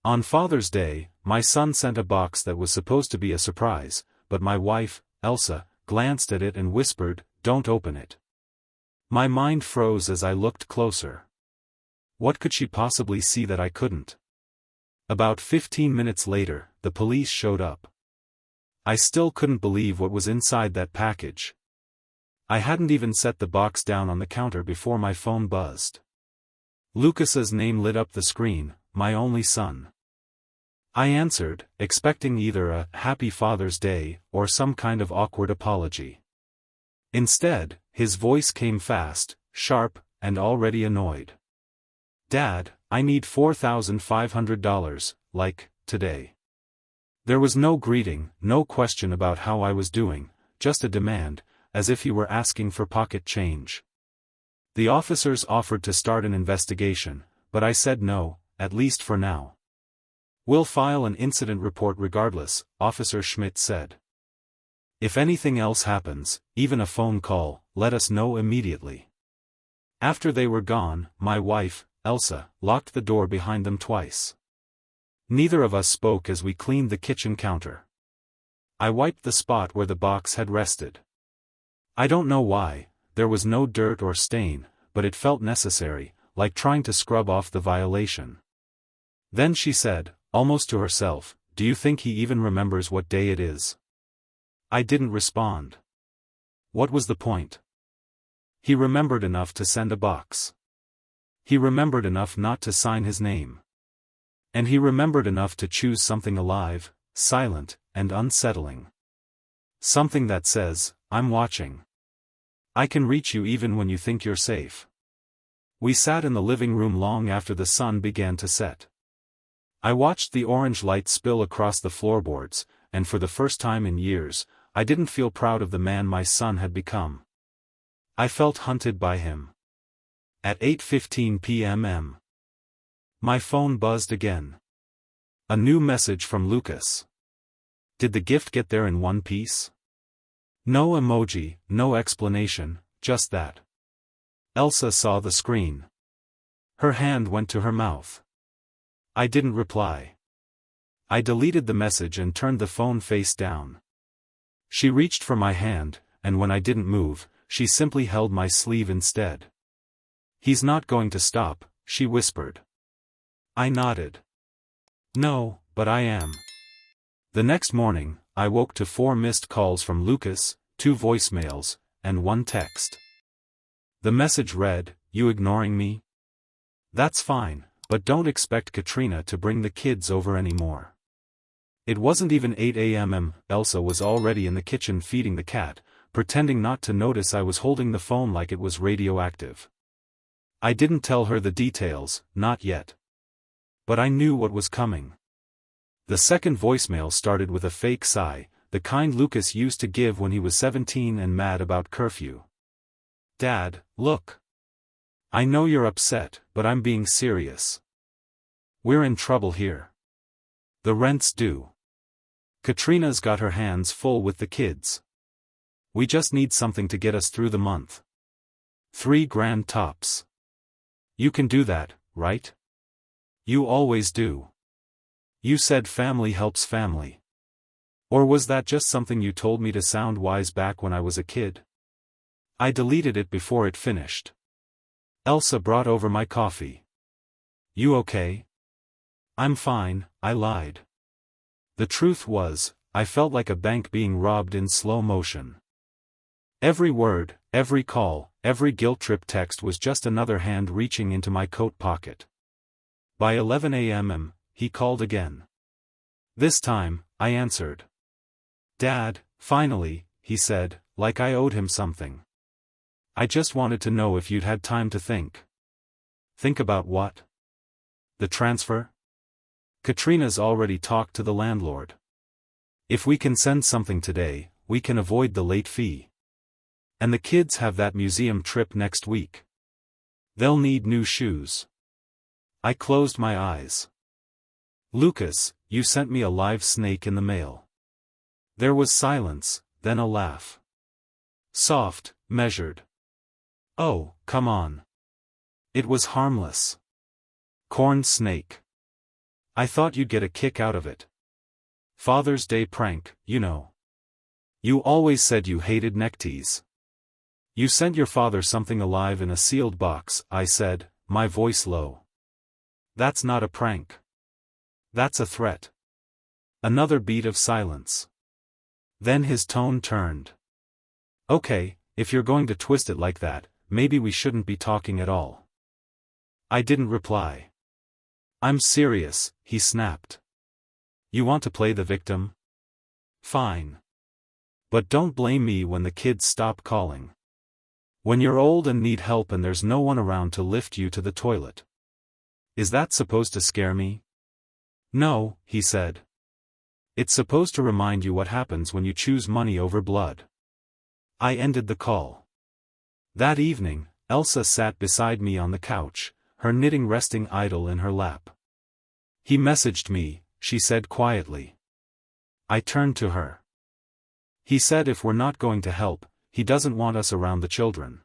On Father's Day, my son sent a box that was supposed to be a surprise, but my wife, Elsa, glanced at it and whispered, "Don't open it." My mind froze as I looked closer. What could she possibly see that I couldn't? About 15 minutes later, the police showed up. I still couldn't believe what was inside that package. I hadn't even set the box down on the counter before my phone buzzed. Lucas's name lit up the screen, my only son. I answered, expecting either a "Happy Father's Day" or some kind of awkward apology. Instead, his voice came fast, sharp, and already annoyed. "Dad, I need $4,500, like, today." There was no greeting, no question about how I was doing, just a demand, as if he were asking for pocket change. The officers offered to start an investigation, but I said no, at least for now. "We'll file an incident report regardless," Officer Schmidt said. "If anything else happens, even a phone call, let us know immediately." After they were gone, my wife, Elsa, locked the door behind them twice. Neither of us spoke as we cleaned the kitchen counter. I wiped the spot where the box had rested. I don't know why, there was no dirt or stain, but it felt necessary, like trying to scrub off the violation. Then she said, almost to herself, "Do you think he even remembers what day it is?" I didn't respond. What was the point? He remembered enough to send a box. He remembered enough not to sign his name. And he remembered enough to choose something alive, silent, and unsettling. Something that says, "I'm watching. I can reach you even when you think you're safe." We sat in the living room long after the sun began to set. I watched the orange light spill across the floorboards, and for the first time in years, I didn't feel proud of the man my son had become. I felt hunted by him. At 8:15 p.m. My phone buzzed again. A new message from Lucas. Did the gift get there in one piece? No emoji, no explanation, just that. Elsa saw the screen. Her hand went to her mouth. I didn't reply. I deleted the message and turned the phone face down. She reached for my hand, and when I didn't move, she simply held my sleeve instead. "He's not going to stop," she whispered. I nodded. "No, but I am." The next morning, I woke to 4 missed calls from Lucas, 2 voicemails, and 1 text. The message read, "You ignoring me? That's fine, but don't expect Katrina to bring the kids over anymore." It wasn't even 8 a.m. Elsa was already in the kitchen feeding the cat, pretending not to notice I was holding the phone like it was radioactive. I didn't tell her the details, not yet. But I knew what was coming. The second voicemail started with a fake sigh, the kind Lucas used to give when he was 17 and mad about curfew. "Dad, look. I know you're upset, but I'm being serious. We're in trouble here. The rent's due. Katrina's got her hands full with the kids. We just need something to get us through the month. $3,000 tops. You can do that, right? You always do. You said family helps family. Or was that just something you told me to sound wise back when I was a kid?" I deleted it before it finished. Elsa brought over my coffee. "You okay?" "I'm fine," I lied. The truth was, I felt like a bank being robbed in slow motion. Every word, every call, every guilt-trip text was just another hand reaching into my coat pocket. By 11 a.m., he called again. This time, I answered. "Dad, finally," he said, like I owed him something. "I just wanted to know if you'd had time to think." "Think about what?" "The transfer? Katrina's already talked to the landlord. If we can send something today, we can avoid the late fee. And the kids have that museum trip next week. They'll need new shoes." I closed my eyes. "Lucas, you sent me a live snake in the mail." There was silence, then a laugh. Soft, measured. "Oh, come on. It was harmless. Corn snake." I thought you'd get a kick out of it. Father's Day prank, you know. You always said you hated neckties. You sent your father something alive in a sealed box, I said, my voice low. That's not a prank. That's a threat. Another beat of silence. Then his tone turned. Okay, if you're going to twist it like that, maybe we shouldn't be talking at all. I didn't reply. I'm serious, he snapped. You want to play the victim? Fine. But don't blame me when the kids stop calling. When you're old and need help and there's no one around to lift you to the toilet. Is that supposed to scare me? No, he said. It's supposed to remind you what happens when you choose money over blood. I ended the call. That evening, Elsa sat beside me on the couch, her knitting resting idle in her lap. He messaged me, she said quietly. I turned to her. He said if we're not going to help, he doesn't want us around the children.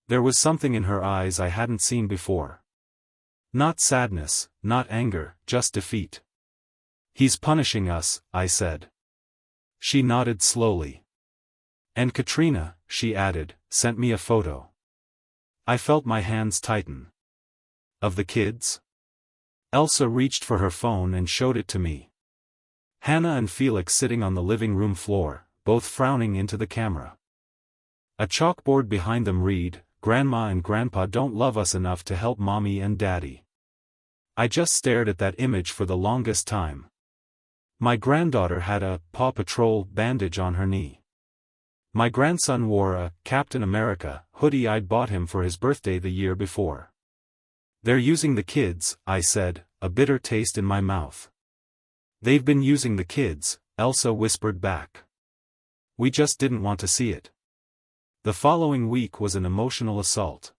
There was something in her eyes I hadn't seen before. Not sadness, not anger, just defeat. He's punishing us, I said. She nodded slowly. And Katrina, she added, sent me a photo. I felt my hands tighten. Of the kids? Elsa reached for her phone and showed it to me. Hannah and Felix sitting on the living room floor, both frowning into the camera. A chalkboard behind them read, Grandma and Grandpa don't love us enough to help Mommy and Daddy. I just stared at that image for the longest time. My granddaughter had a Paw Patrol bandage on her knee. My grandson wore a Captain America hoodie I'd bought him for his birthday the year before. They're using the kids, I said, a bitter taste in my mouth. They've been using the kids, Elsa whispered back. We just didn't want to see it. The following week was an emotional assault.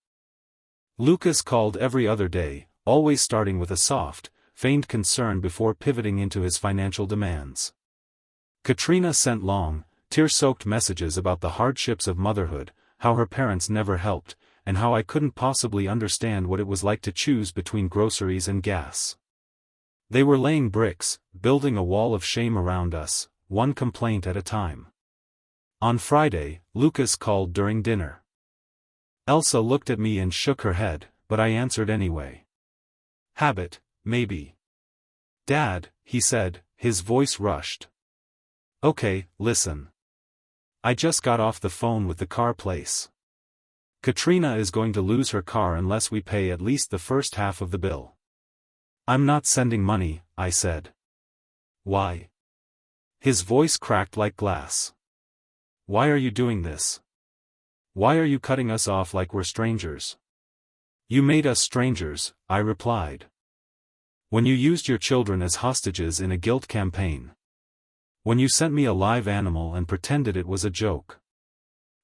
Lucas called every other day, always starting with a soft, feigned concern before pivoting into his financial demands. Katrina sent long, tear-soaked messages about the hardships of motherhood, how her parents never helped, and how I couldn't possibly understand what it was like to choose between groceries and gas. They were laying bricks, building a wall of shame around us, one complaint at a time. On Friday, Lucas called during dinner. Elsa looked at me and shook her head, but I answered anyway. Habit, maybe. Dad, he said, his voice rushed. Okay, listen. I just got off the phone with the car place. Katrina is going to lose her car unless we pay at least the first half of the bill. I'm not sending money, I said. Why? His voice cracked like glass. Why are you doing this? Why are you cutting us off like we're strangers? You made us strangers, I replied. When you used your children as hostages in a guilt campaign. When you sent me a live animal and pretended it was a joke.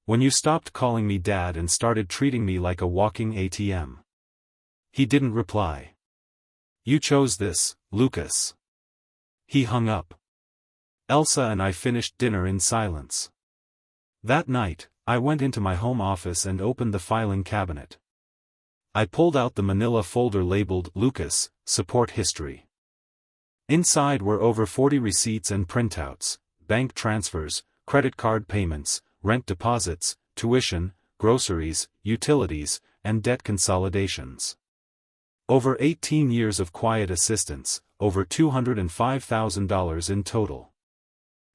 When you stopped calling me Dad and started treating me like a walking ATM. He didn't reply. You chose this, Lucas. He hung up. Elsa and I finished dinner in silence. That night, I went into my home office and opened the filing cabinet. I pulled out the manila folder labeled Lucas, Support History. Inside were over 40 receipts and printouts, bank transfers, credit card payments, rent deposits, tuition, groceries, utilities, and debt consolidations. Over 18 years of quiet assistance, over $205,000 in total.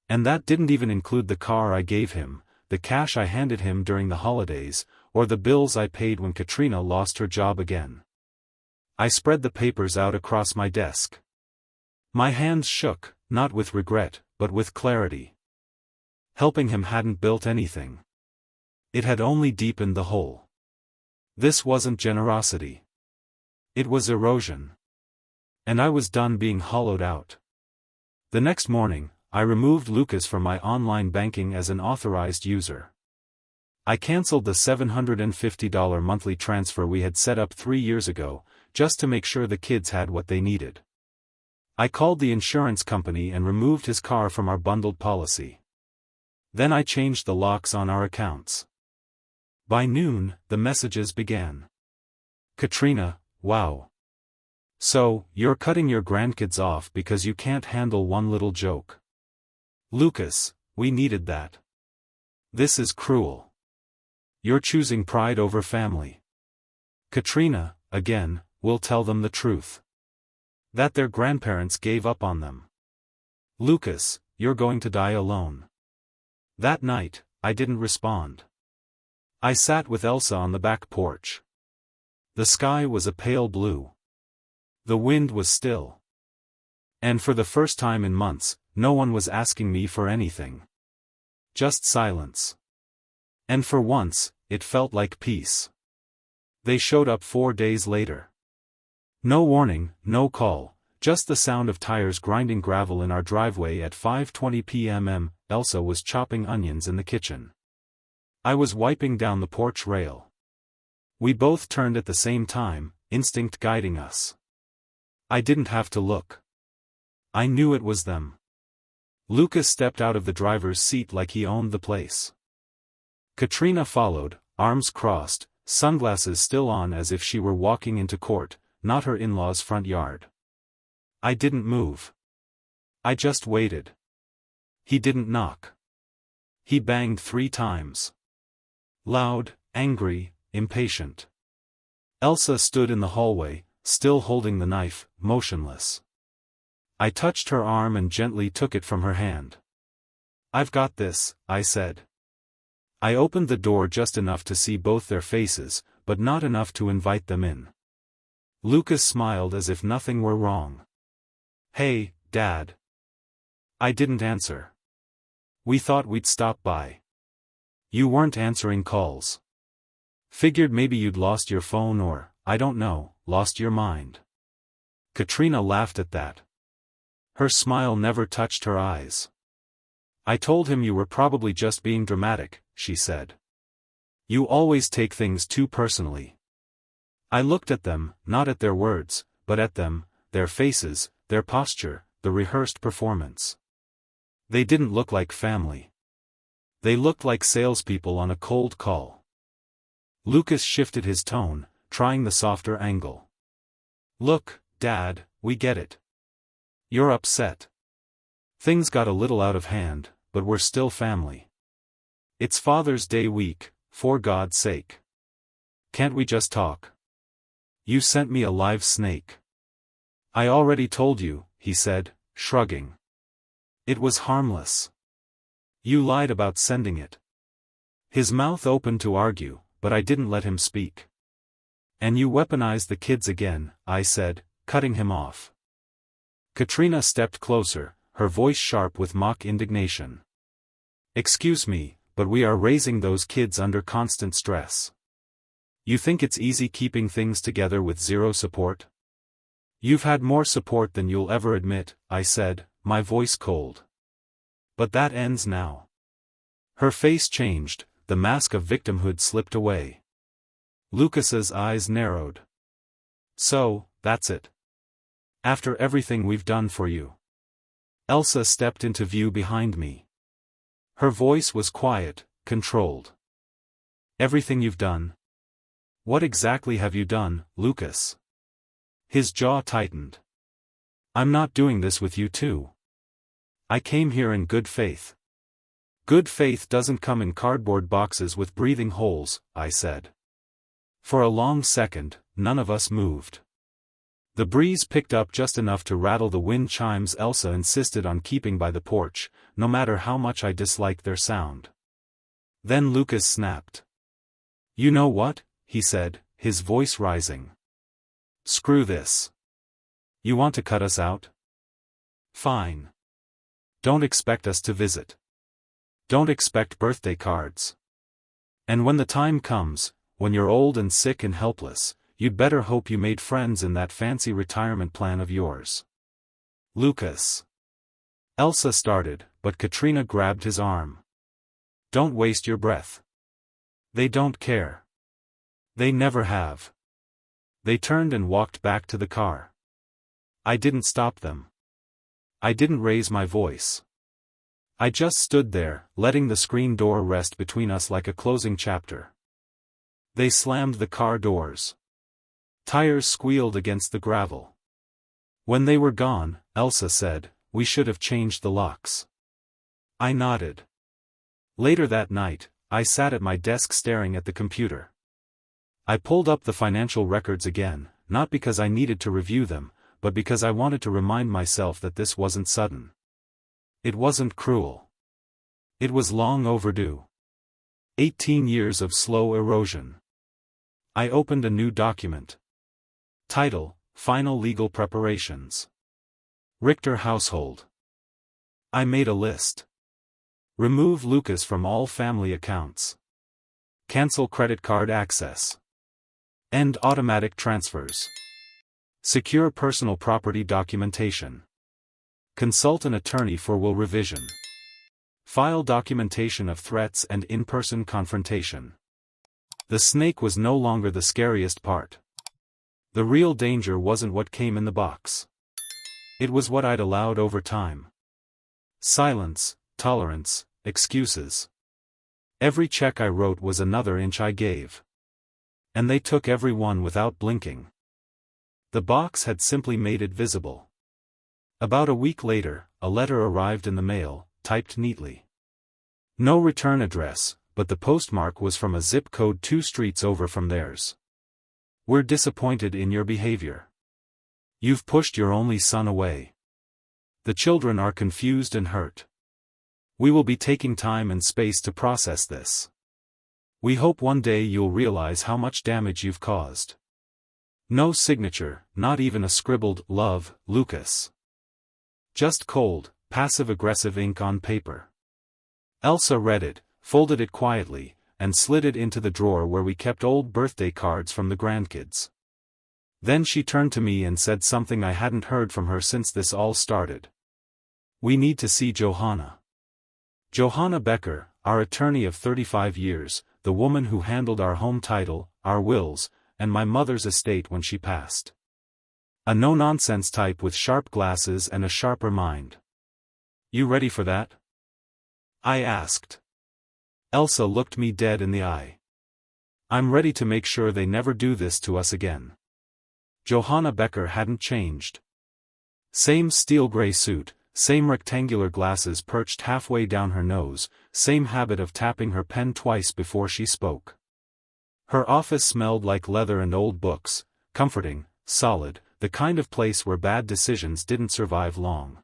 And that didn't even include the car I gave him, the cash I handed him during the holidays, or the bills I paid when Katrina lost her job again. I spread the papers out across my desk. My hands shook, not with regret, but with clarity. Helping him hadn't built anything. It had only deepened the hole. This wasn't generosity. It was erosion. And I was done being hollowed out. The next morning, I removed Lucas from my online banking as an authorized user. I canceled the $750 monthly transfer we had set up 3 years ago, just to make sure the kids had what they needed. I called the insurance company and removed his car from our bundled policy. Then I changed the locks on our accounts. By noon, the messages began. Katrina, wow. So, you're cutting your grandkids off because you can't handle one little joke. Lucas, we needed that. This is cruel. You're choosing pride over family. Katrina, again, will tell them the truth. That their grandparents gave up on them. Lucas, you're going to die alone. That night, I didn't respond. I sat with Elsa on the back porch. The sky was a pale blue. The wind was still. And for the first time in months, no one was asking me for anything. Just silence. And for once, it felt like peace. They showed up 4 days later. No warning, no call, just the sound of tires grinding gravel in our driveway at 5:20 p.m. Elsa was chopping onions in the kitchen. I was wiping down the porch rail. We both turned at the same time, instinct guiding us. I didn't have to look. I knew it was them. Lucas stepped out of the driver's seat like he owned the place. Katrina followed, arms crossed, sunglasses still on as if she were walking into court, not her in-laws' front yard. I didn't move. I just waited. He didn't knock. He banged 3 times. Loud, angry, impatient. Elsa stood in the hallway, still holding the knife, motionless. I touched her arm and gently took it from her hand. "I've got this," I said. I opened the door just enough to see both their faces, but not enough to invite them in. Lucas smiled as if nothing were wrong. "Hey, Dad." I didn't answer. "We thought we'd stop by. You weren't answering calls. Figured maybe you'd lost your phone or, I don't know, lost your mind." Katrina laughed at that. Her smile never touched her eyes. "I told him you were probably just being dramatic," she said. "You always take things too personally." I looked at them, not at their words, but at them, their faces, their posture, the rehearsed performance. They didn't look like family. They looked like salespeople on a cold call. Lucas shifted his tone, trying the softer angle. "Look, Dad, we get it. You're upset. Things got a little out of hand, but we're still family. It's Father's Day week, for God's sake. Can't we just talk? You sent me a live snake." "I already told you," he said, shrugging. "It was harmless. You lied about sending it." His mouth opened to argue, but I didn't let him speak. "And you weaponized the kids again," I said, cutting him off. Katrina stepped closer, her voice sharp with mock indignation. "Excuse me, but we are raising those kids under constant stress. You think it's easy keeping things together with zero support? You've had more support than you'll ever admit," I said, my voice cold. "But that ends now." Her face changed, the mask of victimhood slipped away. Lucas's eyes narrowed. "So, that's it. After everything we've done for you." Elsa stepped into view behind me. Her voice was quiet, controlled. "Everything you've done? What exactly have you done, Lucas?" His jaw tightened. "I'm not doing this with you too. I came here in good faith." "Good faith doesn't come in cardboard boxes with breathing holes," I said. For a long second, none of us moved. The breeze picked up just enough to rattle the wind chimes Elsa insisted on keeping by the porch, no matter how much I disliked their sound. Then Lucas snapped. "You know what?" he said, his voice rising. "Screw this. You want to cut us out? Fine. Don't expect us to visit. Don't expect birthday cards. And when the time comes, when you're old and sick and helpless, you'd better hope you made friends in that fancy retirement plan of yours." "Lucas." Elsa started, but Katrina grabbed his arm. "Don't waste your breath. They don't care. They never have." They turned and walked back to the car. I didn't stop them. I didn't raise my voice. I just stood there, letting the screen door rest between us like a closing chapter. They slammed the car doors. Tires squealed against the gravel. When they were gone, Elsa said, "We should have changed the locks." I nodded. Later that night, I sat at my desk staring at the computer. I pulled up the financial records again, not because I needed to review them, but because I wanted to remind myself that this wasn't sudden. It wasn't cruel. It was long overdue. 18 years of slow erosion. I opened a new document. Title: Final Legal Preparations. Richter Household. I made a list. Remove Lucas from all family accounts. Cancel credit card access. End automatic transfers. Secure personal property documentation. Consult an attorney for will revision. File documentation of threats and in-person confrontation. The snake was no longer the scariest part. The real danger wasn't what came in the box. It was what I'd allowed over time. Silence, tolerance, excuses. Every check I wrote was another inch I gave. And they took every one without blinking. The box had simply made it visible. About a week later, a letter arrived in the mail, typed neatly. No return address, but the postmark was from a zip code 2 streets over from theirs. "We're disappointed in your behavior. You've pushed your only son away. The children are confused and hurt. We will be taking time and space to process this. We hope one day you'll realize how much damage you've caused." No signature, not even a scribbled "Love, Lucas." Just cold, passive-aggressive ink on paper. Elsa read it, folded it quietly, and slid it into the drawer where we kept old birthday cards from the grandkids. Then she turned to me and said something I hadn't heard from her since this all started. "We need to see Johanna." Johanna Becker, our attorney of 35 years, the woman who handled our home title, our wills, and my mother's estate when she passed. A no-nonsense type with sharp glasses and a sharper mind. "You ready for that?" I asked. Elsa looked me dead in the eye. "I'm ready to make sure they never do this to us again." Johanna Becker hadn't changed. Same steel gray suit, same rectangular glasses perched halfway down her nose, same habit of tapping her pen twice before she spoke. Her office smelled like leather and old books, comforting, solid, the kind of place where bad decisions didn't survive long.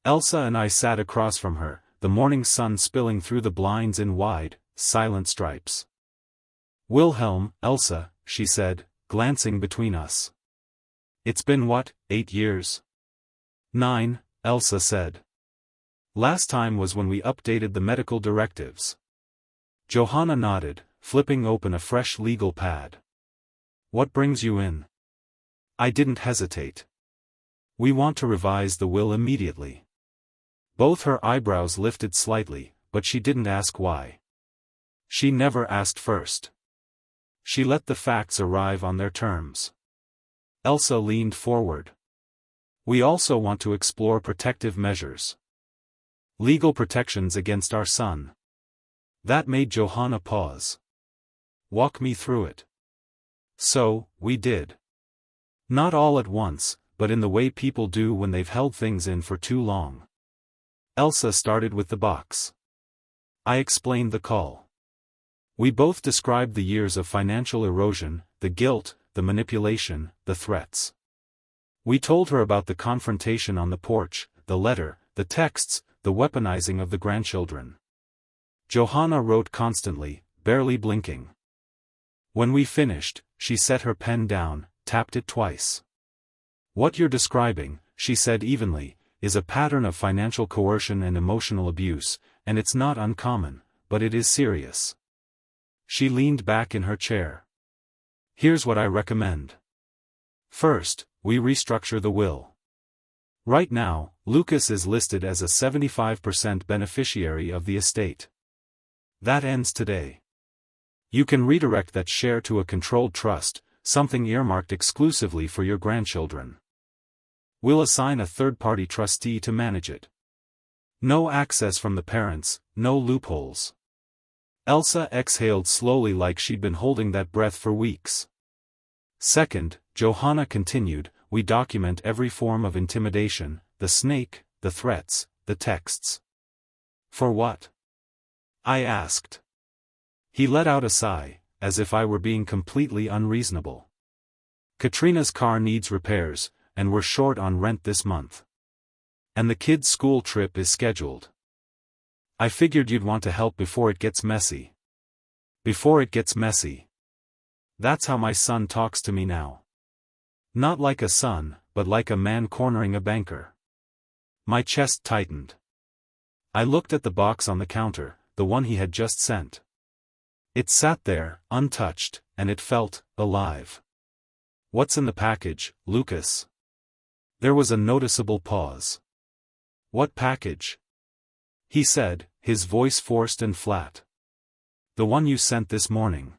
Elsa and I sat across from her, the morning sun spilling through the blinds in wide, silent stripes. "Wilhelm, Elsa," she said, glancing between us. "It's been what, 8 years?" "9, Elsa said. "Last time was when we updated the medical directives." Johanna nodded, flipping open a fresh legal pad. "What brings you in?" I didn't hesitate. "We want to revise the will immediately." Both her eyebrows lifted slightly, but she didn't ask why. She never asked first. She let the facts arrive on their terms. Elsa leaned forward. "We also want to explore protective measures. Legal protections against our son." That made Johanna pause. "Walk me through it." So, we did. Not all at once, but in the way people do when they've held things in for too long. Elsa started with the box. I explained the call. We both described the years of financial erosion, the guilt, the manipulation, the threats. We told her about the confrontation on the porch, the letter, the texts, the weaponizing of the grandchildren. Johanna wrote constantly, barely blinking. When we finished, she set her pen down, tapped it twice. "What you're describing," she said evenly, "is a pattern of financial coercion and emotional abuse, and it's not uncommon, but it is serious." She leaned back in her chair. "Here's what I recommend. First, we restructure the will. Right now, Lucas is listed as a 75% beneficiary of the estate. That ends today. You can redirect that share to a controlled trust, something earmarked exclusively for your grandchildren. We'll assign a third-party trustee to manage it. No access from the parents, no loopholes." Elsa exhaled slowly like she'd been holding that breath for weeks. "Second," Johanna continued, we document every form of intimidation, the snake, the threats, the texts. For what? I asked. He let out a sigh, as if I were being completely unreasonable. Katrina's car needs repairs, and we're short on rent this month. And the kids' school trip is scheduled. I figured you'd want to help before it gets messy. Before it gets messy. That's how my son talks to me now. Not like a son, but like a man cornering a banker. My chest tightened. I looked at the box on the counter, the one he had just sent. It sat there, untouched, and it felt alive. What's in the package, Lucas? There was a noticeable pause. What package? He said, his voice forced and flat. The one you sent this morning.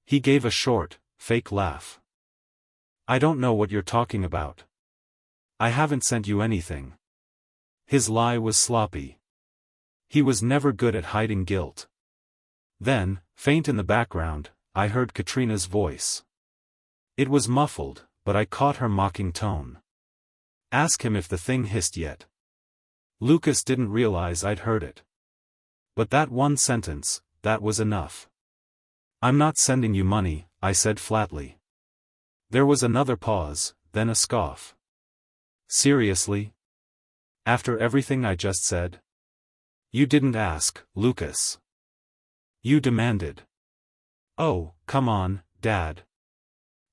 He gave a short, fake laugh. I don't know what you're talking about. I haven't sent you anything. His lie was sloppy. He was never good at hiding guilt. Then, faint in the background, I heard Katrina's voice. It was muffled, but I caught her mocking tone. Ask him if the thing hissed yet. Lucas didn't realize I'd heard it. But that one sentence, that was enough. I'm not sending you money, I said flatly. There was another pause, then a scoff. Seriously? After everything I just said? You didn't ask, Lucas. You demanded. Oh, come on, Dad.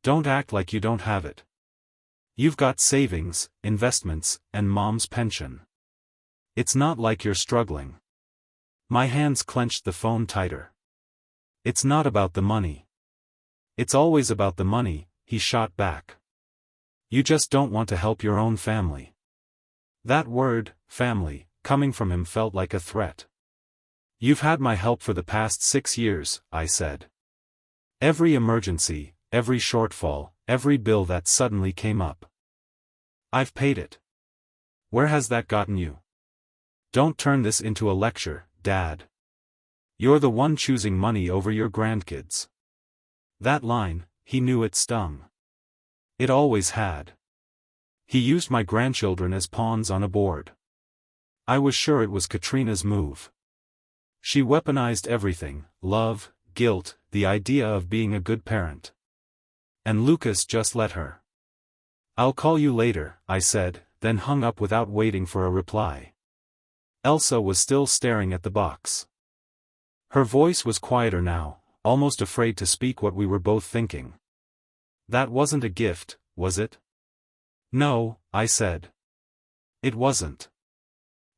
Don't act like you don't have it. You've got savings, investments, and Mom's pension. It's not like you're struggling. My hands clenched the phone tighter. It's not about the money. It's always about the money, he shot back. You just don't want to help your own family. That word, family, coming from him felt like a threat. You've had my help for the past 6 years, I said. Every emergency, every shortfall, every bill that suddenly came up. I've paid it. Where has that gotten you? Don't turn this into a lecture, Dad. You're the one choosing money over your grandkids. That line, he knew it stung. It always had. He used my grandchildren as pawns on a board. I was sure it was Katrina's move. She weaponized everything, love, guilt, the idea of being a good parent. And Lucas just let her. I'll call you later, I said, then hung up without waiting for a reply. Elsa was still staring at the box. Her voice was quieter now, almost afraid to speak what we were both thinking. That wasn't a gift, was it? No, I said. It wasn't.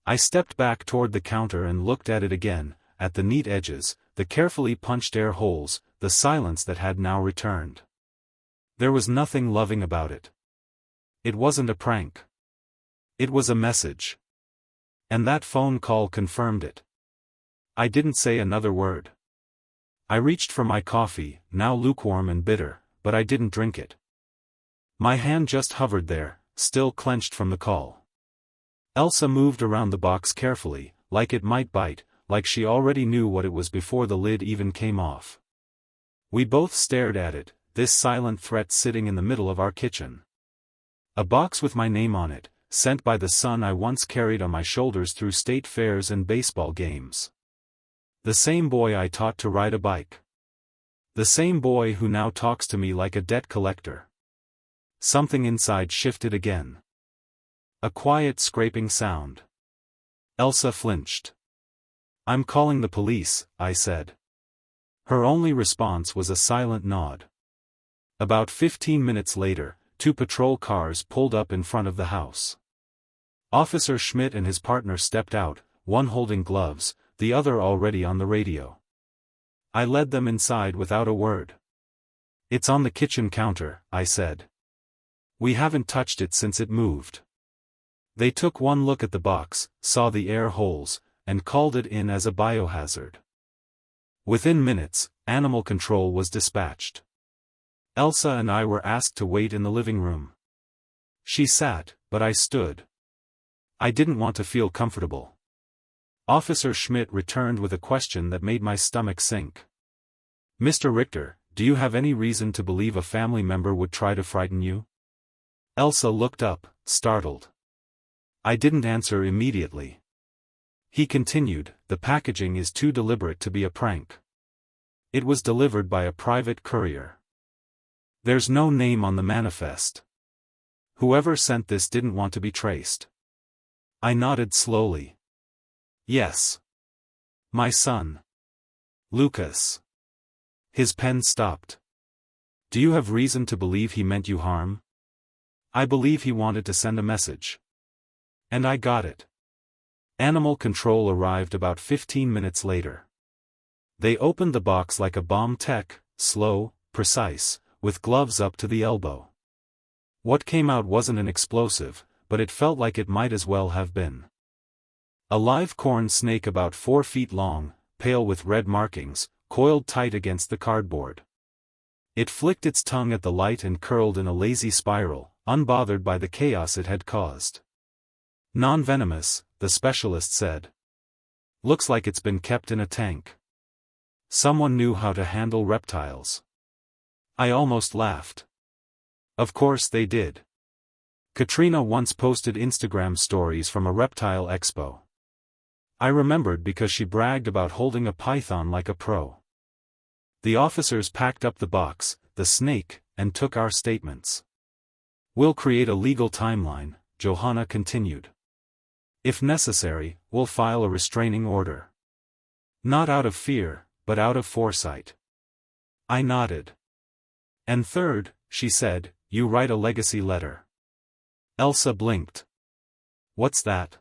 I stepped back toward the counter and looked at it again, at the neat edges, the carefully punched air holes, the silence that had now returned. There was nothing loving about it. It wasn't a prank. It was a message. And that phone call confirmed it. I didn't say another word. I reached for my coffee, now lukewarm and bitter, but I didn't drink it. My hand just hovered there, still clenched from the call. Elsa moved around the box carefully, like it might bite, like she already knew what it was before the lid even came off. We both stared at it, this silent threat sitting in the middle of our kitchen. A box with my name on it, sent by the son I once carried on my shoulders through state fairs and baseball games. The same boy I taught to ride a bike. The same boy who now talks to me like a debt collector. Something inside shifted again. A quiet scraping sound. Elsa flinched. I'm calling the police, I said. Her only response was a silent nod. About 15 minutes later, 2 patrol cars pulled up in front of the house. Officer Schmidt and his partner stepped out, one holding gloves, the other already on the radio. I led them inside without a word. It's on the kitchen counter, I said. We haven't touched it since it moved. They took one look at the box, saw the air holes, and called it in as a biohazard. Within minutes, animal control was dispatched. Elsa and I were asked to wait in the living room. She sat, but I stood. I didn't want to feel comfortable. Officer Schmidt returned with a question that made my stomach sink. Mr. Richter, do you have any reason to believe a family member would try to frighten you? Elsa looked up, startled. I didn't answer immediately. He continued, the packaging is too deliberate to be a prank. It was delivered by a private courier. There's no name on the manifest. Whoever sent this didn't want to be traced. I nodded slowly. Yes. My son. Lucas. His pen stopped. Do you have reason to believe he meant you harm? I believe he wanted to send a message. And I got it. Animal control arrived about 15 minutes later. They opened the box like a bomb tech, slow, precise, with gloves up to the elbow. What came out wasn't an explosive, but it felt like it might as well have been. A live corn snake about 4 feet long, pale with red markings, coiled tight against the cardboard. It flicked its tongue at the light and curled in a lazy spiral, unbothered by the chaos it had caused. Non-venomous, the specialist said. Looks like it's been kept in a tank. Someone knew how to handle reptiles. I almost laughed. Of course they did. Katrina once posted Instagram stories from a reptile expo. I remembered because she bragged about holding a python like a pro. The officers packed up the box, the snake, and took our statements. We'll create a legal timeline, Johanna continued. If necessary, we'll file a restraining order. Not out of fear, but out of foresight. I nodded. And third, she said, you write a legacy letter. Elsa blinked. What's that?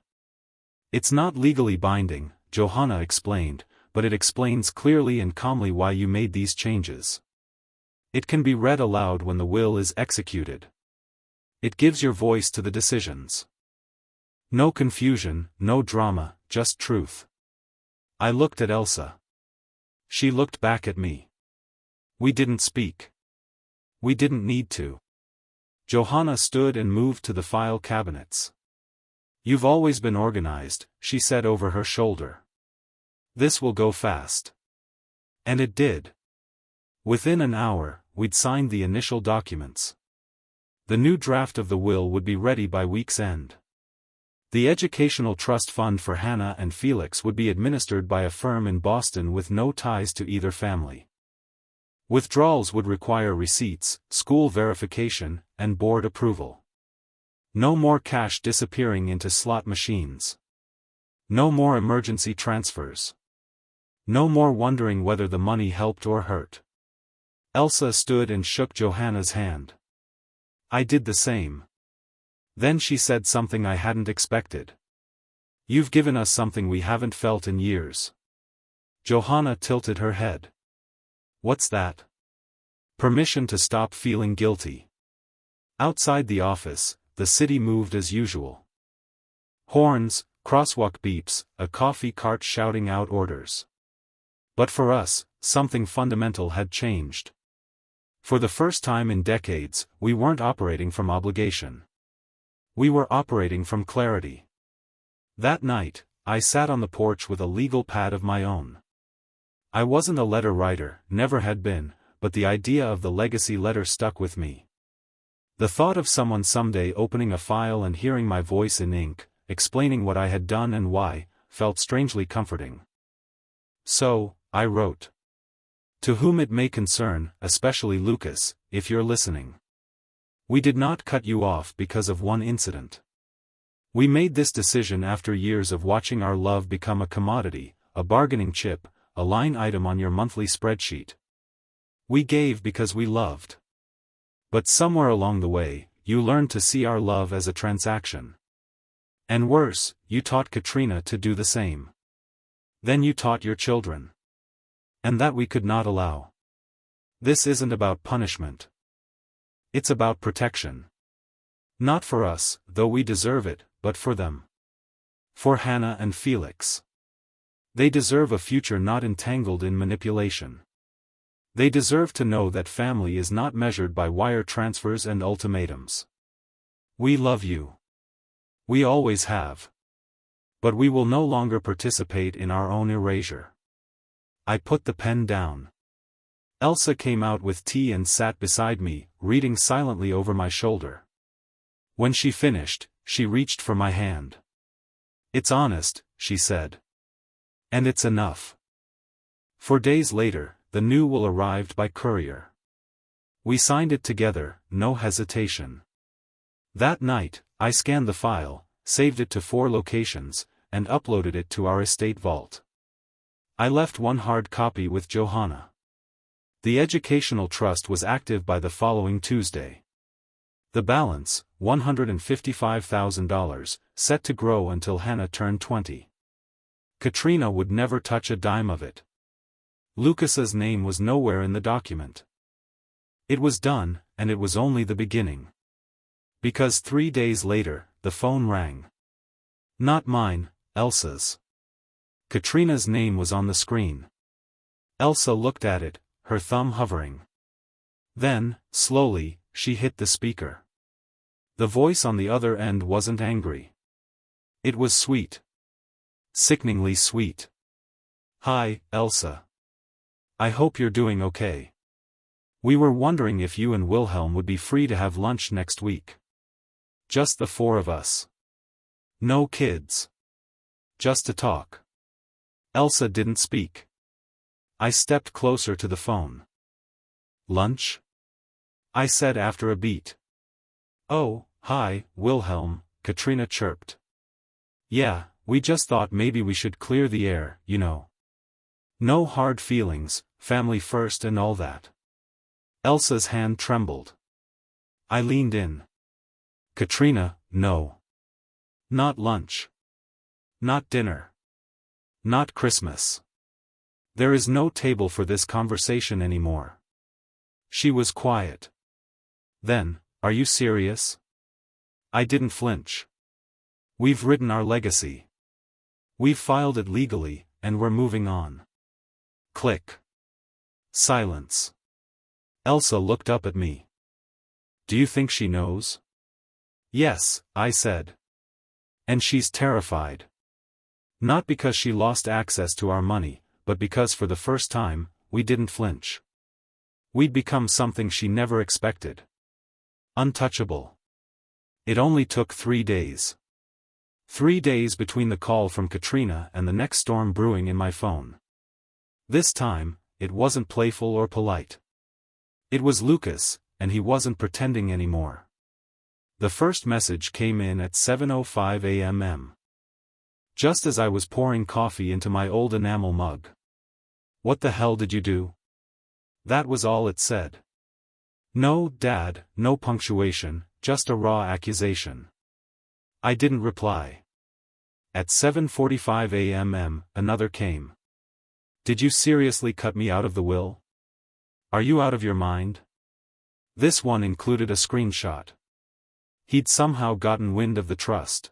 It's not legally binding, Johanna explained, but it explains clearly and calmly why you made these changes. It can be read aloud when the will is executed. It gives your voice to the decisions. No confusion, no drama, just truth. I looked at Elsa. She looked back at me. We didn't speak. We didn't need to. Johanna stood and moved to the file cabinets. You've always been organized, she said over her shoulder. This will go fast. And it did. Within an hour, we'd signed the initial documents. The new draft of the will would be ready by week's end. The educational trust fund for Hannah and Felix would be administered by a firm in Boston with no ties to either family. Withdrawals would require receipts, school verification, and board approval. No more cash disappearing into slot machines. No more emergency transfers. No more wondering whether the money helped or hurt. Elsa stood and shook Johanna's hand. I did the same. Then she said something I hadn't expected. You've given us something we haven't felt in years. Johanna tilted her head. What's that? Permission to stop feeling guilty. Outside the office, the city moved as usual. Horns, crosswalk beeps, a coffee cart shouting out orders. But for us, something fundamental had changed. For the first time in decades, we weren't operating from obligation. We were operating from clarity. That night, I sat on the porch with a legal pad of my own. I wasn't a letter writer, never had been, but the idea of the legacy letter stuck with me. The thought of someone someday opening a file and hearing my voice in ink, explaining what I had done and why, felt strangely comforting. So, I wrote. To whom it may concern, especially Lucas, if you're listening. We did not cut you off because of one incident. We made this decision after years of watching our love become a commodity, a bargaining chip, a line item on your monthly spreadsheet. We gave because we loved. But somewhere along the way, you learned to see our love as a transaction. And worse, you taught Katrina to do the same. Then you taught your children. And that we could not allow. This isn't about punishment. It's about protection. Not for us, though we deserve it, but for them. For Hannah and Felix. They deserve a future not entangled in manipulation. They deserve to know that family is not measured by wire transfers and ultimatums. We love you. We always have. But we will no longer participate in our own erasure. I put the pen down. Elsa came out with tea and sat beside me, reading silently over my shoulder. When she finished, she reached for my hand. "It's honest," she said. "And it's enough." 4 days later, the new will arrived by courier. We signed it together, no hesitation. That night, I scanned the file, saved it to 4 locations, and uploaded it to our estate vault. I left one hard copy with Johanna. The educational trust was active by the following Tuesday. The balance, $155,000, set to grow until Hannah turned 20. Katrina would never touch a dime of it. Lucas's name was nowhere in the document. It was done, and it was only the beginning. Because 3 days later, the phone rang. Not mine, Elsa's. Katrina's name was on the screen. Elsa looked at it, her thumb hovering. Then, slowly, she hit the speaker. The voice on the other end wasn't angry. It was sweet. Sickeningly sweet. "Hi, Elsa. I hope you're doing okay. We were wondering if you and Wilhelm would be free to have lunch next week. Just the 4 of us. No kids. Just to talk." Elsa didn't speak. I stepped closer to the phone. "Lunch?" I said after a beat. "Oh, hi, Wilhelm," Katrina chirped. "Yeah, we just thought maybe we should clear the air, you know. No hard feelings, family first and all that." Elsa's hand trembled. I leaned in. "Katrina, no. Not lunch. Not dinner. Not Christmas. There is no table for this conversation anymore." She was quiet. Then, "Are you serious?" I didn't flinch. "We've written our legacy. We've filed it legally, and we're moving on." Click. Silence. Elsa looked up at me. "Do you think she knows?" "Yes," I said. "And she's terrified. Not because she lost access to our money, but because for the first time, we didn't flinch. We'd become something she never expected. Untouchable. It only took 3 days. 3 days between the call from Katrina and the next storm brewing in my phone. This time, it wasn't playful or polite. It was Lucas, and he wasn't pretending anymore. The first message came in at 7:05 a.m. Just as I was pouring coffee into my old enamel mug. "What the hell did you do?" That was all it said. No Dad, no punctuation, just a raw accusation. I didn't reply. At 7:45 a.m. another came. "Did you seriously cut me out of the will? Are you out of your mind?" This one included a screenshot. He'd somehow gotten wind of the trust.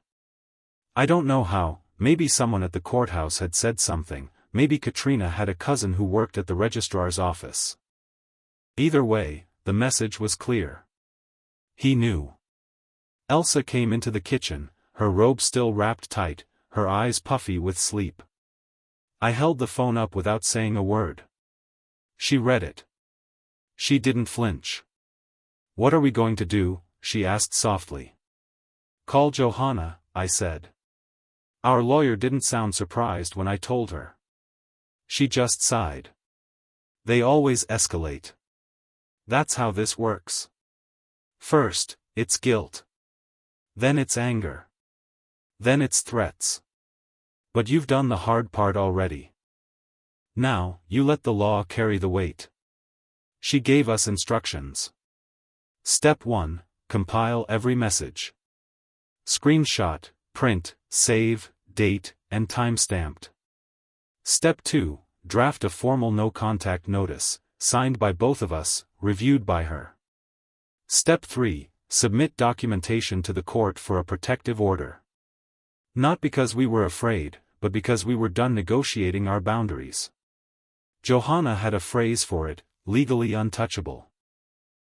I don't know how, maybe someone at the courthouse had said something, maybe Katrina had a cousin who worked at the registrar's office. Either way, the message was clear. He knew. Elsa came into the kitchen, her robe still wrapped tight, her eyes puffy with sleep. I held the phone up without saying a word. She read it. She didn't flinch. "What are we going to do?" she asked softly. "Call Johanna," I said. Our lawyer didn't sound surprised when I told her. She just sighed. "They always escalate. That's how this works. First, it's guilt. Then it's anger. Then it's threats. But you've done the hard part already. Now, you let the law carry the weight." She gave us instructions. Step 1, compile every message. Screenshot, print, save, date, and time-stamped. Step 2, draft a formal no-contact notice, signed by both of us, reviewed by her. Step 3, submit documentation to the court for a protective order. Not because we were afraid, but because we were done negotiating our boundaries. Johanna had a phrase for it, legally untouchable.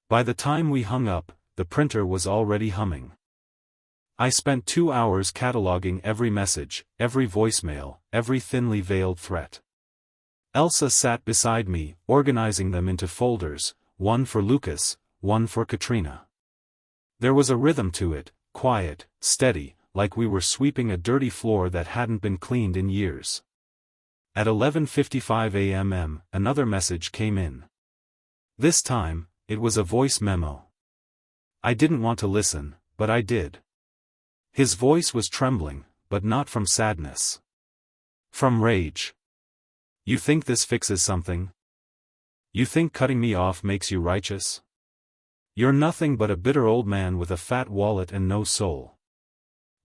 By the time we hung up, the printer was already humming. I spent 2 hours cataloging every message, every voicemail, every thinly veiled threat. Elsa sat beside me, organizing them into folders, one for Lucas, one for Katrina. There was a rhythm to it, quiet, steady, like we were sweeping a dirty floor that hadn't been cleaned in years. At 11:55 a.m. another message came in. This time, it was a voice memo. I didn't want to listen, but I did. His voice was trembling, but not from sadness. From rage. You think this fixes something? You think cutting me off makes you righteous? You're nothing but a bitter old man with a fat wallet and no soul.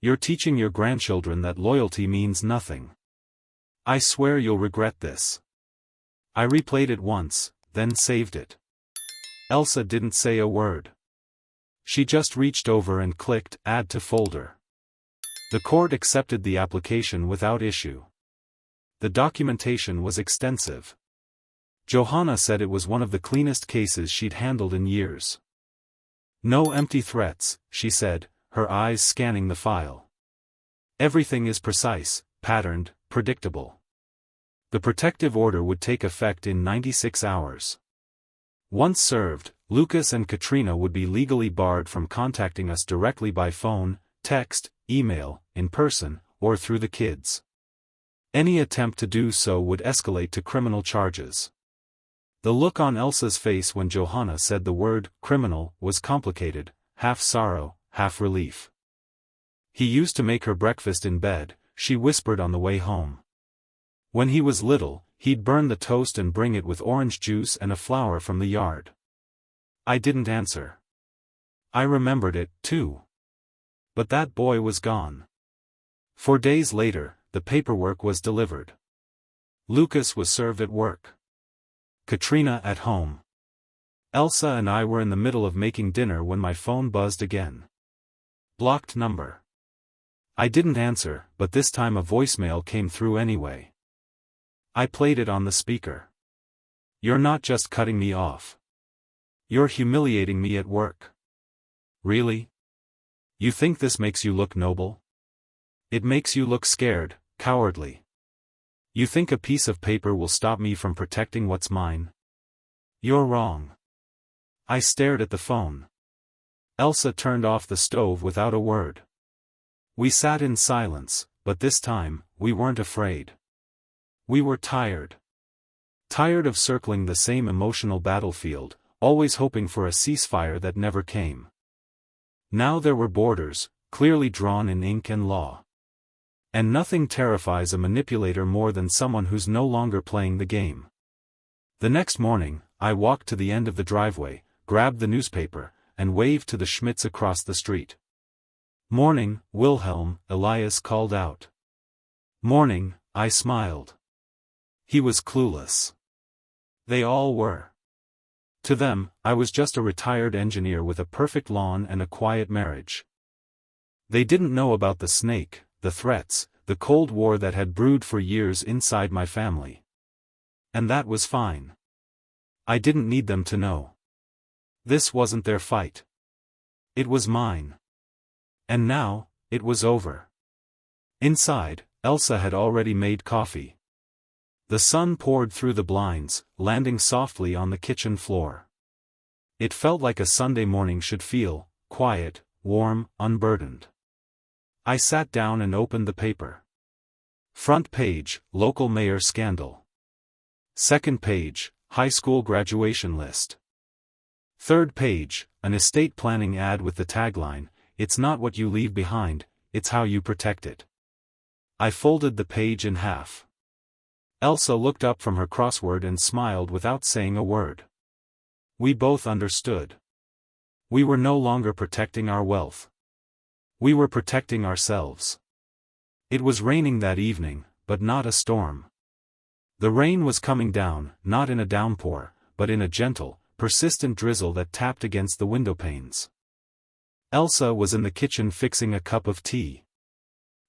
You're teaching your grandchildren that loyalty means nothing. I swear you'll regret this. I replayed it once, then saved it. Elsa didn't say a word. She just reached over and clicked Add to Folder. The court accepted the application without issue. The documentation was extensive. Johanna said it was one of the cleanest cases she'd handled in years. No empty threats, she said, her eyes scanning the file. Everything is precise, patterned, predictable. The protective order would take effect in 96 hours. Once served, Lucas and Katrina would be legally barred from contacting us directly by phone, text, email, in person, or through the kids. Any attempt to do so would escalate to criminal charges. The look on Elsa's face when Johanna said the word criminal was complicated, half sorrow, half relief. He used to make her breakfast in bed, she whispered on the way home. When he was little, he'd burn the toast and bring it with orange juice and a flower from the yard. I didn't answer. I remembered it, too. But that boy was gone. 4 days later, the paperwork was delivered. Lucas was served at work. Katrina at home. Elsa and I were in the middle of making dinner when my phone buzzed again. Blocked number. I didn't answer, but this time a voicemail came through anyway. I played it on the speaker. You're not just cutting me off. You're humiliating me at work. Really? You think this makes you look noble? It makes you look scared, cowardly. You think a piece of paper will stop me from protecting what's mine? You're wrong. I stared at the phone. Elsa turned off the stove without a word. We sat in silence, but this time, we weren't afraid. We were tired. Tired of circling the same emotional battlefield, always hoping for a ceasefire that never came. Now there were borders, clearly drawn in ink and law. And nothing terrifies a manipulator more than someone who's no longer playing the game. The next morning, I walked to the end of the driveway, grabbed the newspaper, and waved to the Schmidts across the street. "Morning, Wilhelm," Elias called out. "Morning," I smiled. He was clueless. They all were. To them, I was just a retired engineer with a perfect lawn and a quiet marriage. They didn't know about the snake, the threats, the Cold War that had brewed for years inside my family. And that was fine. I didn't need them to know. This wasn't their fight. It was mine. And now, it was over. Inside, Elsa had already made coffee. The sun poured through the blinds, landing softly on the kitchen floor. It felt like a Sunday morning should feel, quiet, warm, unburdened. I sat down and opened the paper. Front page, local mayor scandal. Second page, high school graduation list. Third page, an estate planning ad with the tagline, "It's not what you leave behind, it's how you protect it." I folded the page in half. Elsa looked up from her crossword and smiled without saying a word. We both understood. We were no longer protecting our wealth. We were protecting ourselves. It was raining that evening, but not a storm. The rain was coming down, not in a downpour, but in a gentle, persistent drizzle that tapped against the window panes. Elsa was in the kitchen fixing a cup of tea.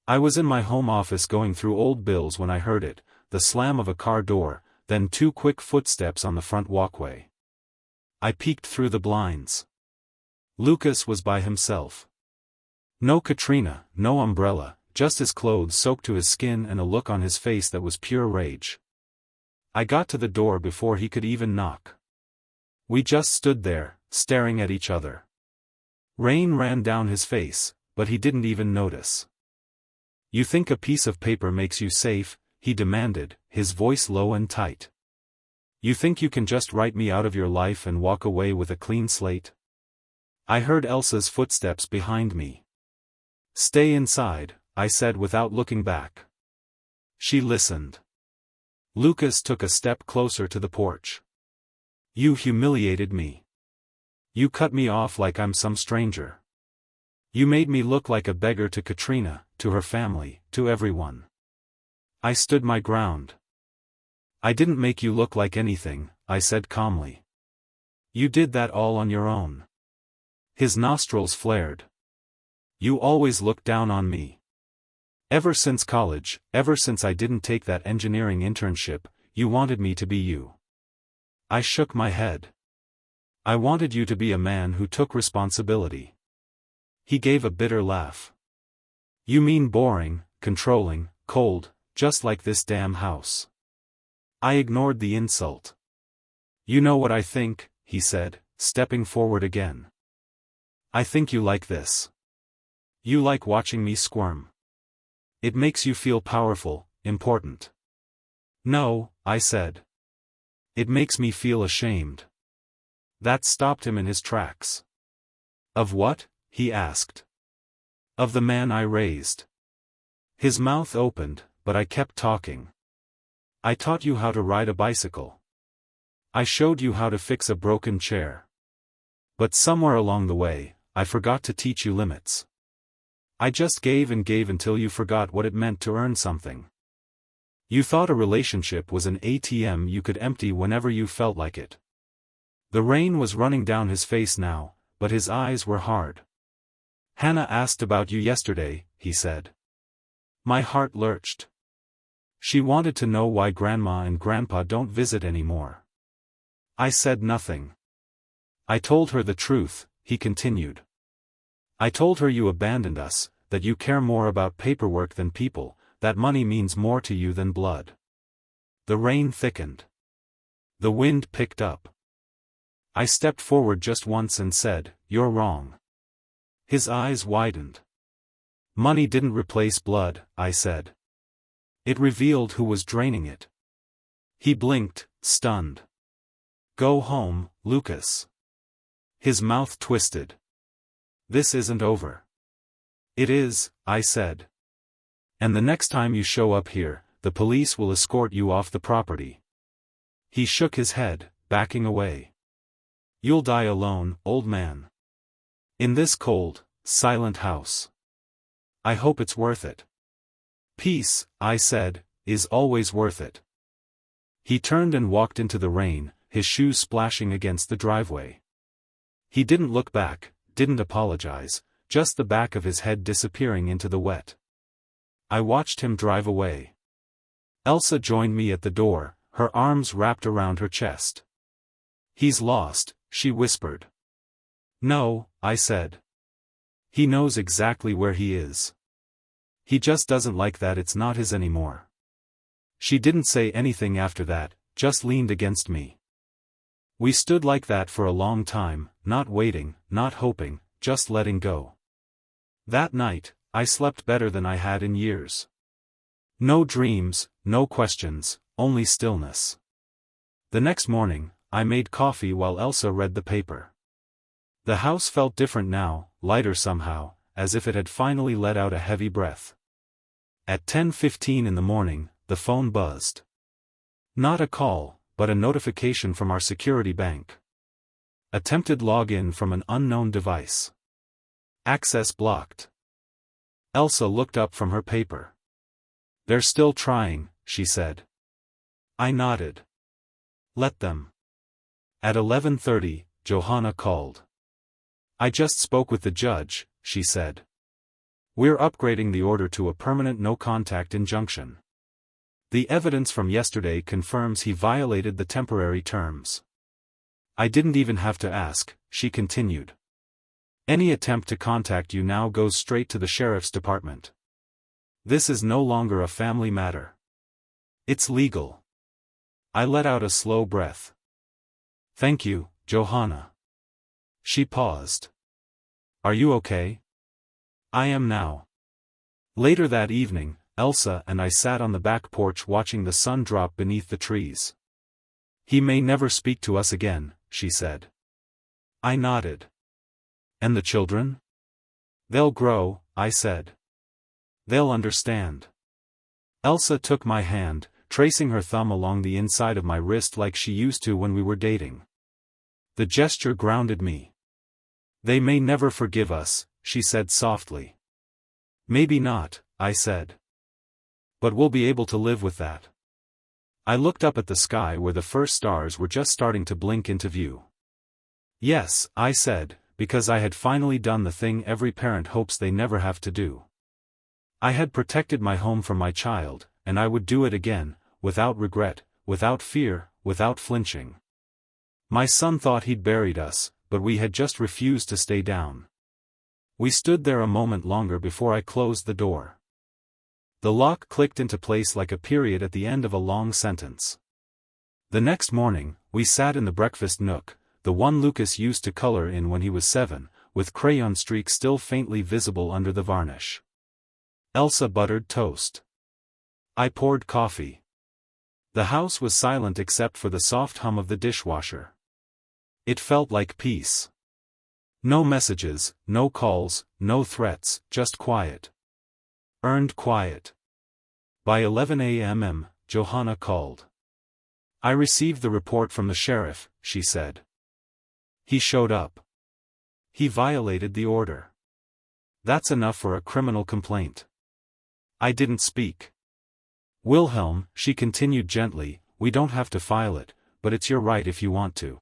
I was in my home office going through old bills when I heard it, the slam of a car door, then 2 quick footsteps on the front walkway. I peeked through the blinds. Lucas was by himself. No Katrina, no umbrella, just his clothes soaked to his skin and a look on his face that was pure rage. I got to the door before he could even knock. We just stood there, staring at each other. Rain ran down his face, but he didn't even notice. "You think a piece of paper makes you safe?" he demanded, his voice low and tight. "You think you can just write me out of your life and walk away with a clean slate?" I heard Elsa's footsteps behind me. "Stay inside," I said without looking back. She listened. Lucas took a step closer to the porch. "You humiliated me. You cut me off like I'm some stranger. You made me look like a beggar to Katrina, to her family, to everyone." I stood my ground. "I didn't make you look like anything," I said calmly. "You did that all on your own." His nostrils flared. "You always looked down on me. Ever since college, ever since I didn't take that engineering internship, you wanted me to be you." I shook my head. "I wanted you to be a man who took responsibility." He gave a bitter laugh. "You mean boring, controlling, cold, just like this damn house." I ignored the insult. "You know what I think," he said, stepping forward again. "I think you like this. You like watching me squirm. It makes you feel powerful, important." "No," I said. "It makes me feel ashamed." That stopped him in his tracks. "Of what?" he asked. "Of the man I raised." His mouth opened, but I kept talking. "I taught you how to ride a bicycle. I showed you how to fix a broken chair. But somewhere along the way, I forgot to teach you limits. I just gave and gave until you forgot what it meant to earn something. You thought a relationship was an ATM you could empty whenever you felt like it." The rain was running down his face now, but his eyes were hard. "Hannah asked about you yesterday," he said. My heart lurched. "She wanted to know why Grandma and Grandpa don't visit anymore." I said nothing. "I told her the truth," he continued. "I told her you abandoned us, that you care more about paperwork than people, that money means more to you than blood." The rain thickened. The wind picked up. I stepped forward just once and said, "You're wrong." His eyes widened. "Money didn't replace blood," I said. "It revealed who was draining it." He blinked, stunned. "Go home, Lucas." His mouth twisted. "This isn't over." "It is," I said. "And the next time you show up here, the police will escort you off the property." He shook his head, backing away. "You'll die alone, old man. In this cold, silent house. I hope it's worth it." "Peace," I said, "is always worth it." He turned and walked into the rain, his shoes splashing against the driveway. He didn't look back, didn't apologize, just the back of his head disappearing into the wet. I watched him drive away. Elsa joined me at the door, her arms wrapped around her chest. "He's lost," she whispered. "No," I said. "He knows exactly where he is. He just doesn't like that it's not his anymore." She didn't say anything after that, just leaned against me. We stood like that for a long time, not waiting, not hoping, just letting go. That night, I slept better than I had in years. No dreams, no questions, only stillness. The next morning, I made coffee while Elsa read the paper. The house felt different now, lighter somehow, as if it had finally let out a heavy breath. At 10:15 in the morning, the phone buzzed. Not a call, but a notification from our security bank. Attempted login from an unknown device. Access blocked. Elsa looked up from her paper. "They're still trying," she said. I nodded. "Let them." At 11:30, Johanna called. "I just spoke with the judge," she said. "We're upgrading the order to a permanent no-contact injunction. The evidence from yesterday confirms he violated the temporary terms." "I didn't even have to ask," she continued. "Any attempt to contact you now goes straight to the sheriff's department. This is no longer a family matter. It's legal." I let out a slow breath. "Thank you, Johanna." She paused. "Are you okay?" I am now. Later that evening, Elsa and I sat on the back porch watching the sun drop beneath the trees. He may never speak to us again, she said. I nodded. And the children? They'll grow, I said. They'll understand. Elsa took my hand, tracing her thumb along the inside of my wrist like she used to when we were dating. The gesture grounded me. They may never forgive us, she said softly. Maybe not, I said. But we'll be able to live with that. I looked up at the sky where the first stars were just starting to blink into view. Yes, I said, because I had finally done the thing every parent hopes they never have to do. I had protected my home from my child, and I would do it again, without regret, without fear, without flinching. My son thought he'd buried us, but we had just refused to stay down. We stood there a moment longer before I closed the door. The lock clicked into place like a period at the end of a long sentence. The next morning, we sat in the breakfast nook, the one Lucas used to color in when he was 7, with crayon streaks still faintly visible under the varnish. Elsa buttered toast. I poured coffee. The house was silent except for the soft hum of the dishwasher. It felt like peace. No messages, no calls, no threats, just quiet. Earned quiet. By 11 a.m., Johanna called. I received the report from the sheriff, she said. He showed up. He violated the order. That's enough for a criminal complaint. I didn't speak. Wilhelm, she continued gently, we don't have to file it, but it's your right if you want to.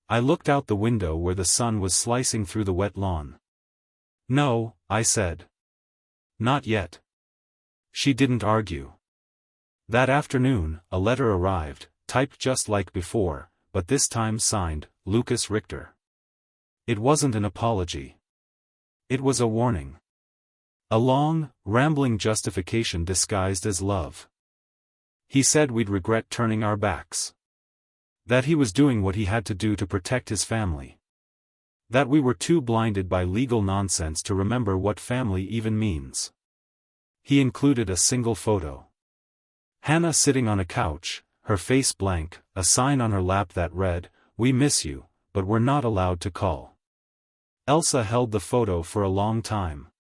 I looked out the window where the sun was slicing through the wet lawn. No, I said. Not yet. She didn't argue. That afternoon, a letter arrived, typed just like before, but this time signed, Lucas Richter. It wasn't an apology. It was a warning. A long, rambling justification disguised as love. He said we'd regret turning our backs. That he was doing what he had to do to protect his family. That we were too blinded by legal nonsense to remember what family even means. He included a single photo. Hannah sitting on a couch, her face blank, a sign on her lap that read, "We miss you, but we're not allowed to call." Elsa held the photo for a long time.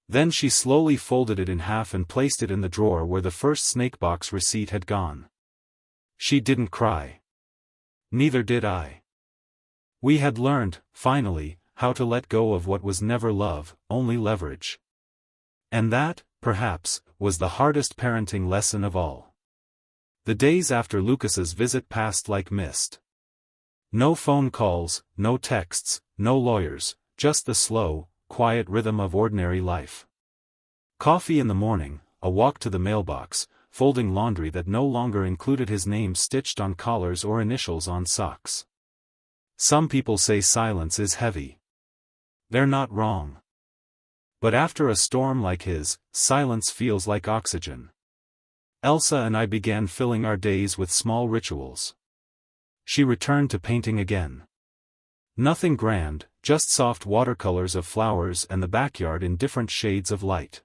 Then she slowly folded it in half and placed it in the drawer where the first snakebox receipt had gone. She didn't cry. Neither did I. We had learned, finally, how to let go of what was never love, only leverage. And that, perhaps, was the hardest parenting lesson of all. The days after Lucas's visit passed like mist. No phone calls, no texts, no lawyers, just the slow, quiet rhythm of ordinary life. Coffee in the morning, a walk to the mailbox, folding laundry that no longer included his name stitched on collars or initials on socks. Some people say silence is heavy. They're not wrong. But after a storm like his, silence feels like oxygen. Elsa and I began filling our days with small rituals. She returned to painting again. Nothing grand, just soft watercolors of flowers and the backyard in different shades of light.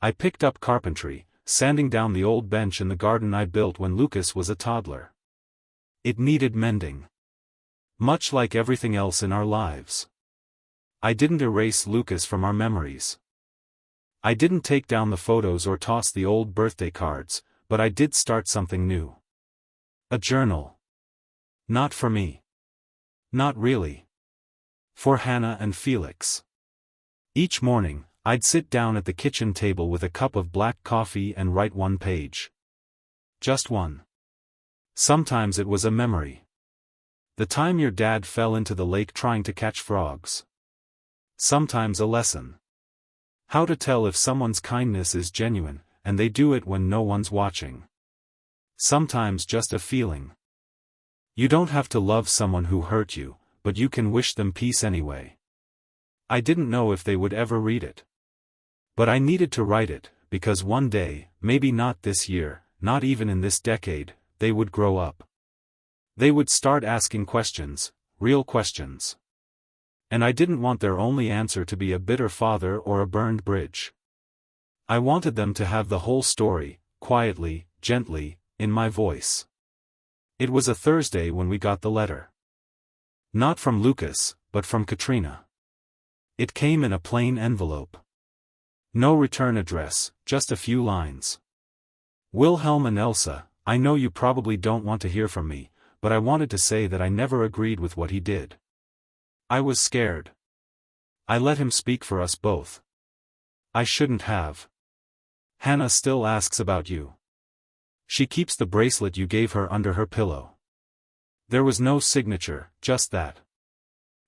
I picked up carpentry, sanding down the old bench in the garden I built when Lucas was a toddler. It needed mending. Much like everything else in our lives. I didn't erase Lucas from our memories. I didn't take down the photos or toss the old birthday cards, but I did start something new. A journal. Not for me. Not really. For Hannah and Felix. Each morning, I'd sit down at the kitchen table with a cup of black coffee and write one page. Just one. Sometimes it was a memory. The time your dad fell into the lake trying to catch frogs. Sometimes a lesson. How to tell if someone's kindness is genuine, and they do it when no one's watching. Sometimes just a feeling. You don't have to love someone who hurt you, but you can wish them peace anyway. I didn't know if they would ever read it. But I needed to write it, because one day, maybe not this year, not even in this decade, they would grow up. They would start asking questions, real questions. And I didn't want their only answer to be a bitter father or a burned bridge. I wanted them to have the whole story, quietly, gently, in my voice. It was a Thursday when we got the letter. Not from Lucas, but from Katrina. It came in a plain envelope. No return address, just a few lines. Wilhelm and Elsa, I know you probably don't want to hear from me, but I wanted to say that I never agreed with what he did. I was scared. I let him speak for us both. I shouldn't have. Hannah still asks about you. She keeps the bracelet you gave her under her pillow. There was no signature, just that.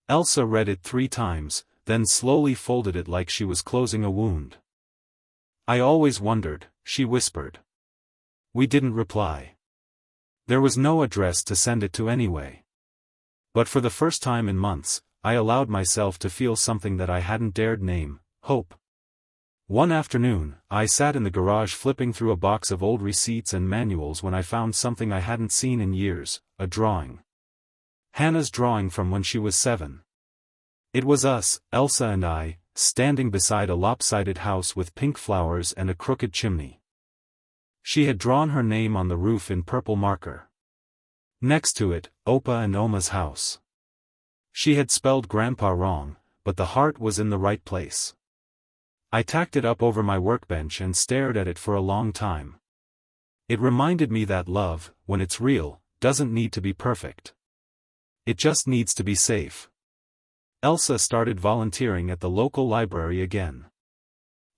Elsa read it 3 times, then slowly folded it like she was closing a wound. I always wondered, she whispered. We didn't reply. There was no address to send it to anyway. But for the first time in months, I allowed myself to feel something that I hadn't dared name, hope. One afternoon, I sat in the garage flipping through a box of old receipts and manuals when I found something I hadn't seen in years, a drawing. Hannah's drawing from when she was 7. It was us, Elsa and I, standing beside a lopsided house with pink flowers and a crooked chimney. She had drawn her name on the roof in purple marker. Next to it, Opa and Oma's house. She had spelled Grandpa wrong, but the heart was in the right place. I tacked it up over my workbench and stared at it for a long time. It reminded me that love, when it's real, doesn't need to be perfect. It just needs to be safe. Elsa started volunteering at the local library again.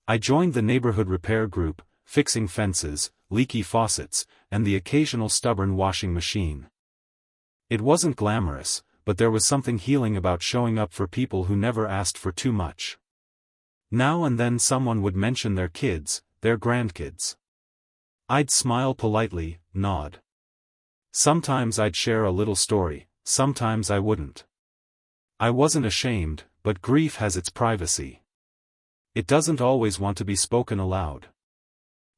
I joined the neighborhood repair group, fixing fences, leaky faucets, and the occasional stubborn washing machine. It wasn't glamorous, but there was something healing about showing up for people who never asked for too much. Now and then someone would mention their kids, their grandkids. I'd smile politely, nod. Sometimes I'd share a little story, sometimes I wouldn't. I wasn't ashamed, but grief has its privacy. It doesn't always want to be spoken aloud.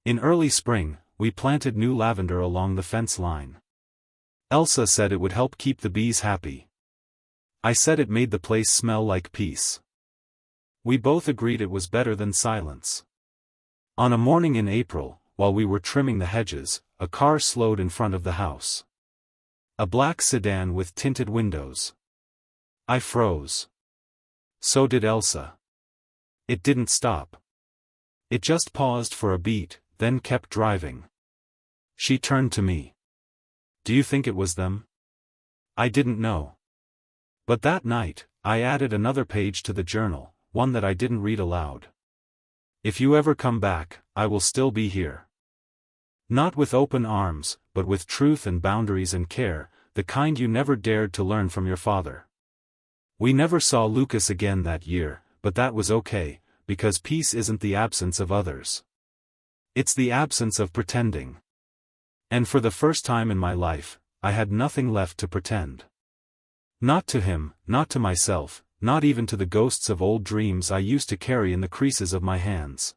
In early spring, we planted new lavender along the fence line. Elsa said it would help keep the bees happy. I said it made the place smell like peace. We both agreed it was better than silence. On a morning in April, while we were trimming the hedges, a car slowed in front of the house. A black sedan with tinted windows. I froze. So did Elsa. It didn't stop. It just paused for a beat, then kept driving. She turned to me. Do you think it was them? I didn't know. But that night, I added another page to the journal, one that I didn't read aloud. If you ever come back, I will still be here. Not with open arms, but with truth and boundaries and care, the kind you never dared to learn from your father. We never saw Lucas again that year, but that was okay, because peace isn't the absence of others. It's the absence of pretending. And for the first time in my life, I had nothing left to pretend. Not to him, not to myself, not even to the ghosts of old dreams I used to carry in the creases of my hands.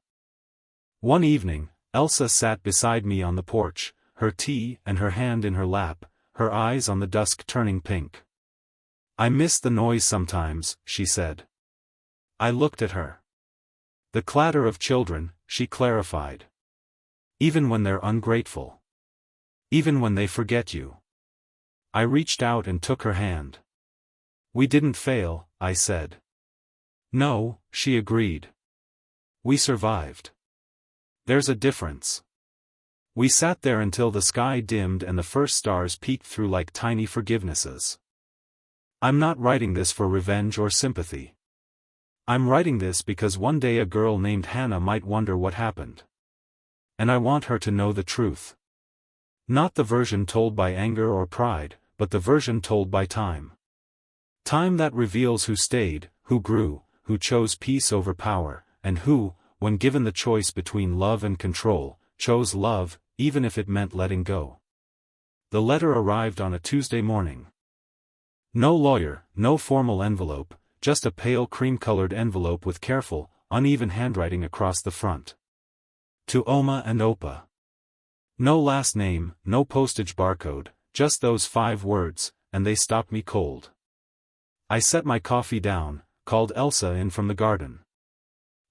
One evening, Elsa sat beside me on the porch, her tea and her hand in her lap, her eyes on the dusk turning pink. I miss the noise sometimes, she said. I looked at her. The clatter of children, she clarified. Even when they're ungrateful. Even when they forget you. I reached out and took her hand. We didn't fail, I said. No, she agreed. We survived. There's a difference. We sat there until the sky dimmed and the first stars peeked through like tiny forgivenesses. I'm not writing this for revenge or sympathy. I'm writing this because one day a girl named Hannah might wonder what happened. And I want her to know the truth. Not the version told by anger or pride, but the version told by time. Time that reveals who stayed, who grew, who chose peace over power, and who, when given the choice between love and control, chose love, even if it meant letting go. The letter arrived on a Tuesday morning. No lawyer, no formal envelope, just a pale cream-colored envelope with careful, uneven handwriting across the front. To Oma and Opa. No last name, no postage barcode, just those 5 words, and they stopped me cold. I set my coffee down, called Elsa in from the garden.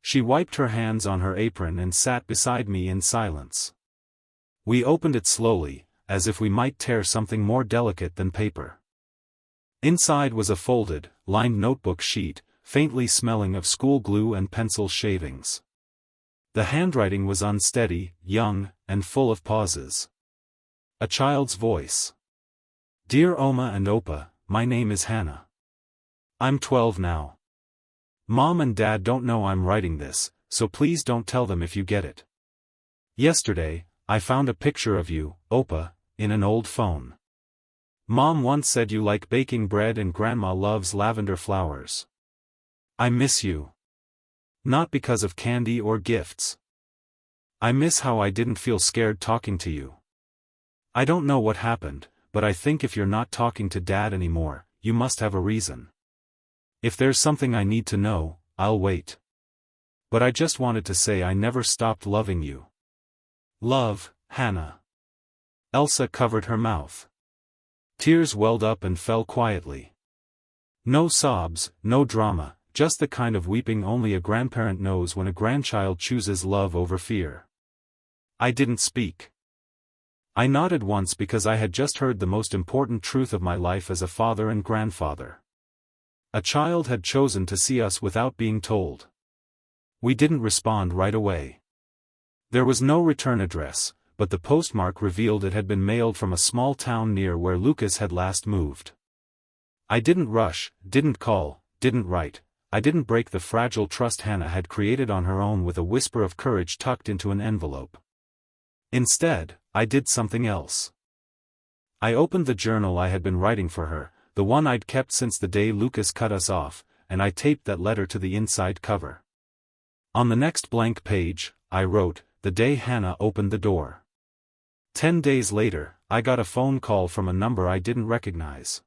She wiped her hands on her apron and sat beside me in silence. We opened it slowly, as if we might tear something more delicate than paper. Inside was a folded, lined notebook sheet, faintly smelling of school glue and pencil shavings. The handwriting was unsteady, young, and full of pauses. A child's voice. Dear Oma and Opa, my name is Hannah. I'm 12 now. Mom and Dad don't know I'm writing this, so please don't tell them if you get it. Yesterday, I found a picture of you, Opa, in an old phone. Mom once said you like baking bread and Grandma loves lavender flowers. I miss you. Not because of candy or gifts. I miss how I didn't feel scared talking to you. I don't know what happened, but I think if you're not talking to Dad anymore, you must have a reason. If there's something I need to know, I'll wait. But I just wanted to say I never stopped loving you. Love, Hannah. Elsa covered her mouth. Tears welled up and fell quietly. No sobs, no drama, just the kind of weeping only a grandparent knows when a grandchild chooses love over fear. I didn't speak. I nodded once because I had just heard the most important truth of my life as a father and grandfather. A child had chosen to see us without being told. We didn't respond right away. There was no return address, but the postmark revealed it had been mailed from a small town near where Lucas had last moved. I didn't rush, didn't call, didn't write. I didn't break the fragile trust Hannah had created on her own with a whisper of courage tucked into an envelope. Instead, I did something else. I opened the journal I had been writing for her, the one I'd kept since the day Lucas cut us off, and I taped that letter to the inside cover. On the next blank page, I wrote, the day Hannah opened the door. 10 days later, I got a phone call from a number I didn't recognize.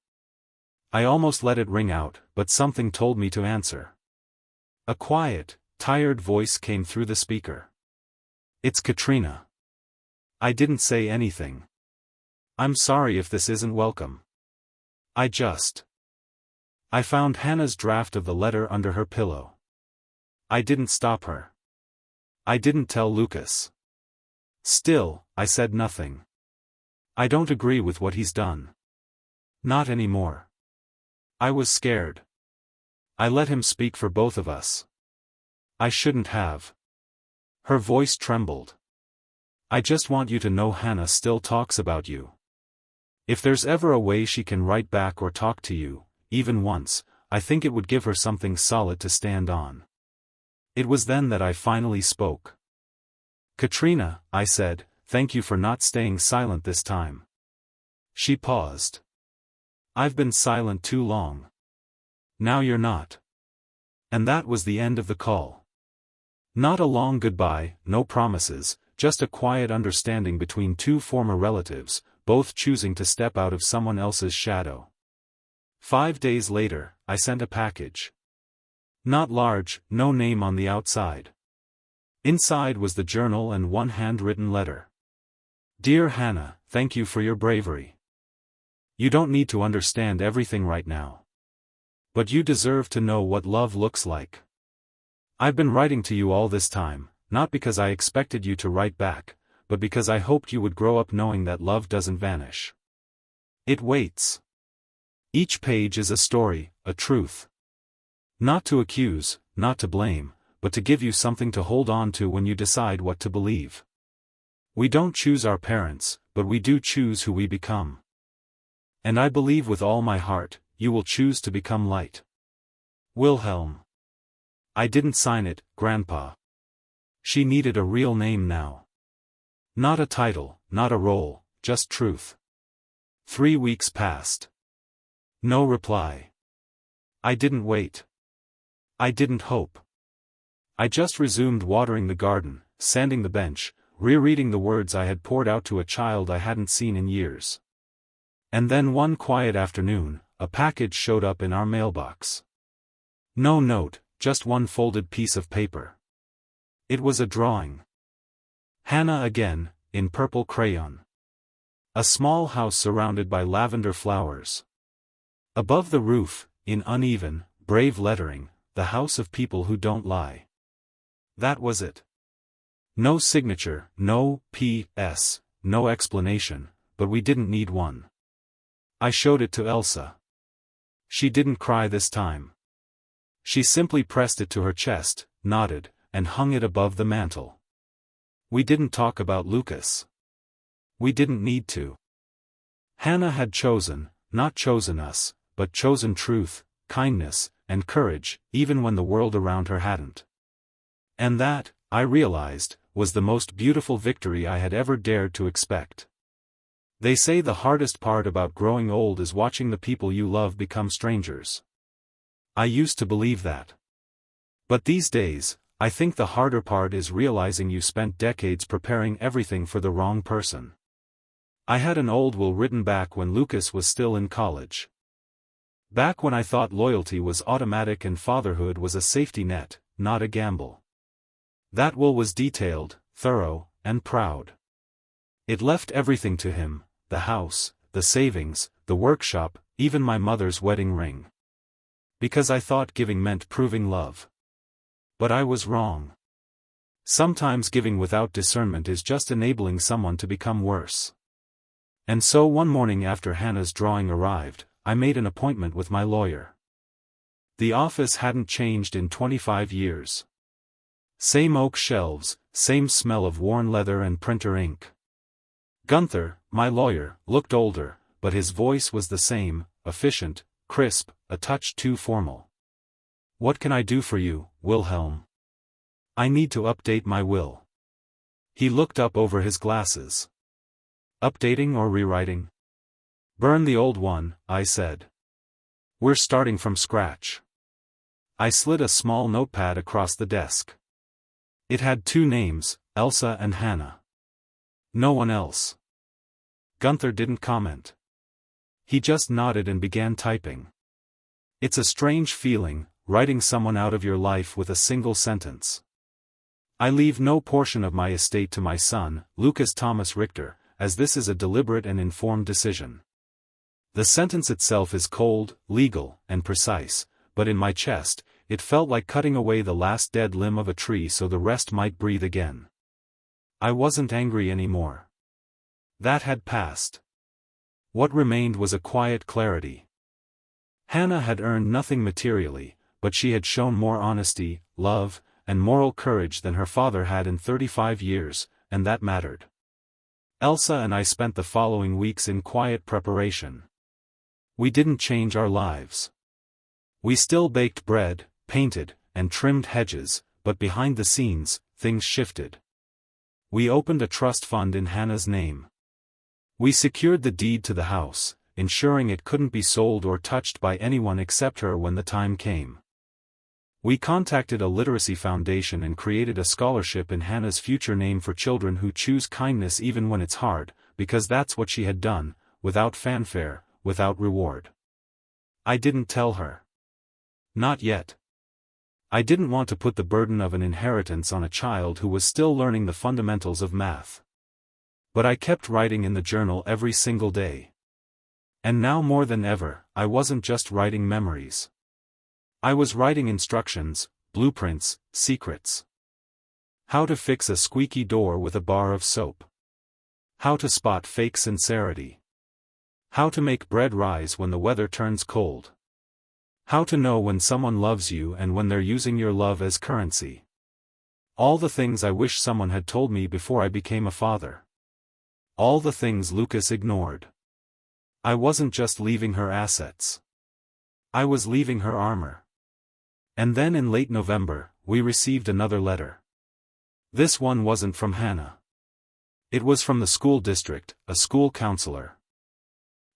I almost let it ring out, but something told me to answer. A quiet, tired voice came through the speaker. It's Katrina. I didn't say anything. I'm sorry if this isn't welcome. I found Hannah's draft of the letter under her pillow. I didn't stop her. I didn't tell Lucas. Still, I said nothing. I don't agree with what he's done. Not anymore. I was scared. I let him speak for both of us. I shouldn't have. Her voice trembled. I just want you to know Hannah still talks about you. If there's ever a way she can write back or talk to you, even once, I think it would give her something solid to stand on. It was then that I finally spoke. Katrina, I said, thank you for not staying silent this time. She paused. I've been silent too long. Now you're not. And that was the end of the call. Not a long goodbye, no promises, just a quiet understanding between two former relatives, both choosing to step out of someone else's shadow. 5 days later, I sent a package. Not large, no name on the outside. Inside was the journal and one handwritten letter. Dear Hannah, thank you for your bravery. You don't need to understand everything right now. But you deserve to know what love looks like. I've been writing to you all this time, not because I expected you to write back, but because I hoped you would grow up knowing that love doesn't vanish. It waits. Each page is a story, a truth. Not to accuse, not to blame, but to give you something to hold on to when you decide what to believe. We don't choose our parents, but we do choose who we become. And I believe with all my heart, you will choose to become light. Wilhelm. I didn't sign it, Grandpa. She needed a real name now. Not a title, not a role, just truth. 3 weeks passed. No reply. I didn't wait. I didn't hope. I just resumed watering the garden, sanding the bench, rereading the words I had poured out to a child I hadn't seen in years. And then one quiet afternoon, a package showed up in our mailbox. No note, just one folded piece of paper. It was a drawing. Hannah again, in purple crayon. A small house surrounded by lavender flowers. Above the roof, in uneven, brave lettering, "The House of People Who Don't Lie." That was it. No signature, no P.S., no explanation, but we didn't need one. I showed it to Elsa. She didn't cry this time. She simply pressed it to her chest, nodded, and hung it above the mantel. We didn't talk about Lucas. We didn't need to. Hannah had chosen, not chosen us, but chosen truth, kindness, and courage, even when the world around her hadn't. And that, I realized, was the most beautiful victory I had ever dared to expect. They say the hardest part about growing old is watching the people you love become strangers. I used to believe that. But these days, I think the harder part is realizing you spent decades preparing everything for the wrong person. I had an old will written back when Lucas was still in college. Back when I thought loyalty was automatic and fatherhood was a safety net, not a gamble. That will was detailed, thorough, and proud. It left everything to him, the house, the savings, the workshop, even my mother's wedding ring. Because I thought giving meant proving love. But I was wrong. Sometimes giving without discernment is just enabling someone to become worse. And so one morning after Hannah's drawing arrived, I made an appointment with my lawyer. The office hadn't changed in 25 years. Same oak shelves, same smell of worn leather and printer ink. Gunther, my lawyer, looked older, but his voice was the same, efficient, crisp, a touch too formal. "What can I do for you, Wilhelm?" "I need to update my will." He looked up over his glasses. "Updating or rewriting?" "Burn the old one," I said. "We're starting from scratch." I slid a small notepad across the desk. It had two names, Elsa and Hannah. No one else. Gunther didn't comment. He just nodded and began typing. It's a strange feeling, writing someone out of your life with a single sentence. I leave no portion of my estate to my son, Lucas Thomas Richter, as this is a deliberate and informed decision. The sentence itself is cold, legal, and precise, but in my chest, it felt like cutting away the last dead limb of a tree so the rest might breathe again. I wasn't angry anymore. That had passed. What remained was a quiet clarity. Hannah had earned nothing materially, but she had shown more honesty, love, and moral courage than her father had in 35 years, and that mattered. Elsa and I spent the following weeks in quiet preparation. We didn't change our lives. We still baked bread, painted, and trimmed hedges, but behind the scenes, things shifted. We opened a trust fund in Hannah's name. We secured the deed to the house, ensuring it couldn't be sold or touched by anyone except her when the time came. We contacted a literacy foundation and created a scholarship in Hannah's future name for children who choose kindness even when it's hard, because that's what she had done, without fanfare, without reward. I didn't tell her. Not yet. I didn't want to put the burden of an inheritance on a child who was still learning the fundamentals of math. But I kept writing in the journal every single day. And now more than ever, I wasn't just writing memories. I was writing instructions, blueprints, secrets. How to fix a squeaky door with a bar of soap. How to spot fake sincerity. How to make bread rise when the weather turns cold. How to know when someone loves you and when they're using your love as currency. All the things I wish someone had told me before I became a father. All the things Lucas ignored. I wasn't just leaving her assets. I was leaving her armor. And then in late November, we received another letter. This one wasn't from Hannah. It was from the school district, a school counselor.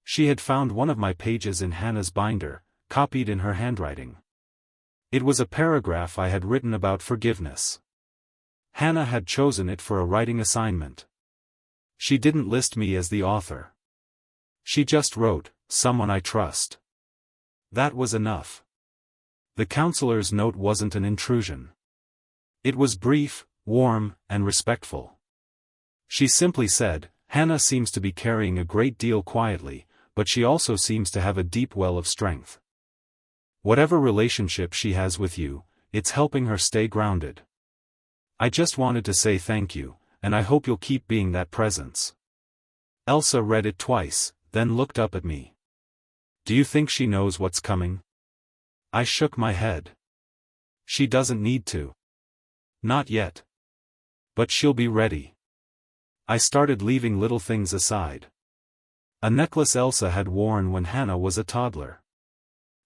She had found one of my pages in Hannah's binder, copied in her handwriting. It was a paragraph I had written about forgiveness. Hannah had chosen it for a writing assignment. She didn't list me as the author. She just wrote, "Someone I trust." That was enough. The counselor's note wasn't an intrusion. It was brief, warm, and respectful. She simply said, "Hannah seems to be carrying a great deal quietly, but she also seems to have a deep well of strength. Whatever relationship she has with you, it's helping her stay grounded. I just wanted to say thank you, and I hope you'll keep being that presence. Elsa read it twice, then looked up at me. Do you think she knows what's coming? I shook my head. She doesn't need to. Not yet. But she'll be ready. I started leaving little things aside. A necklace Elsa had worn when Hannah was a toddler.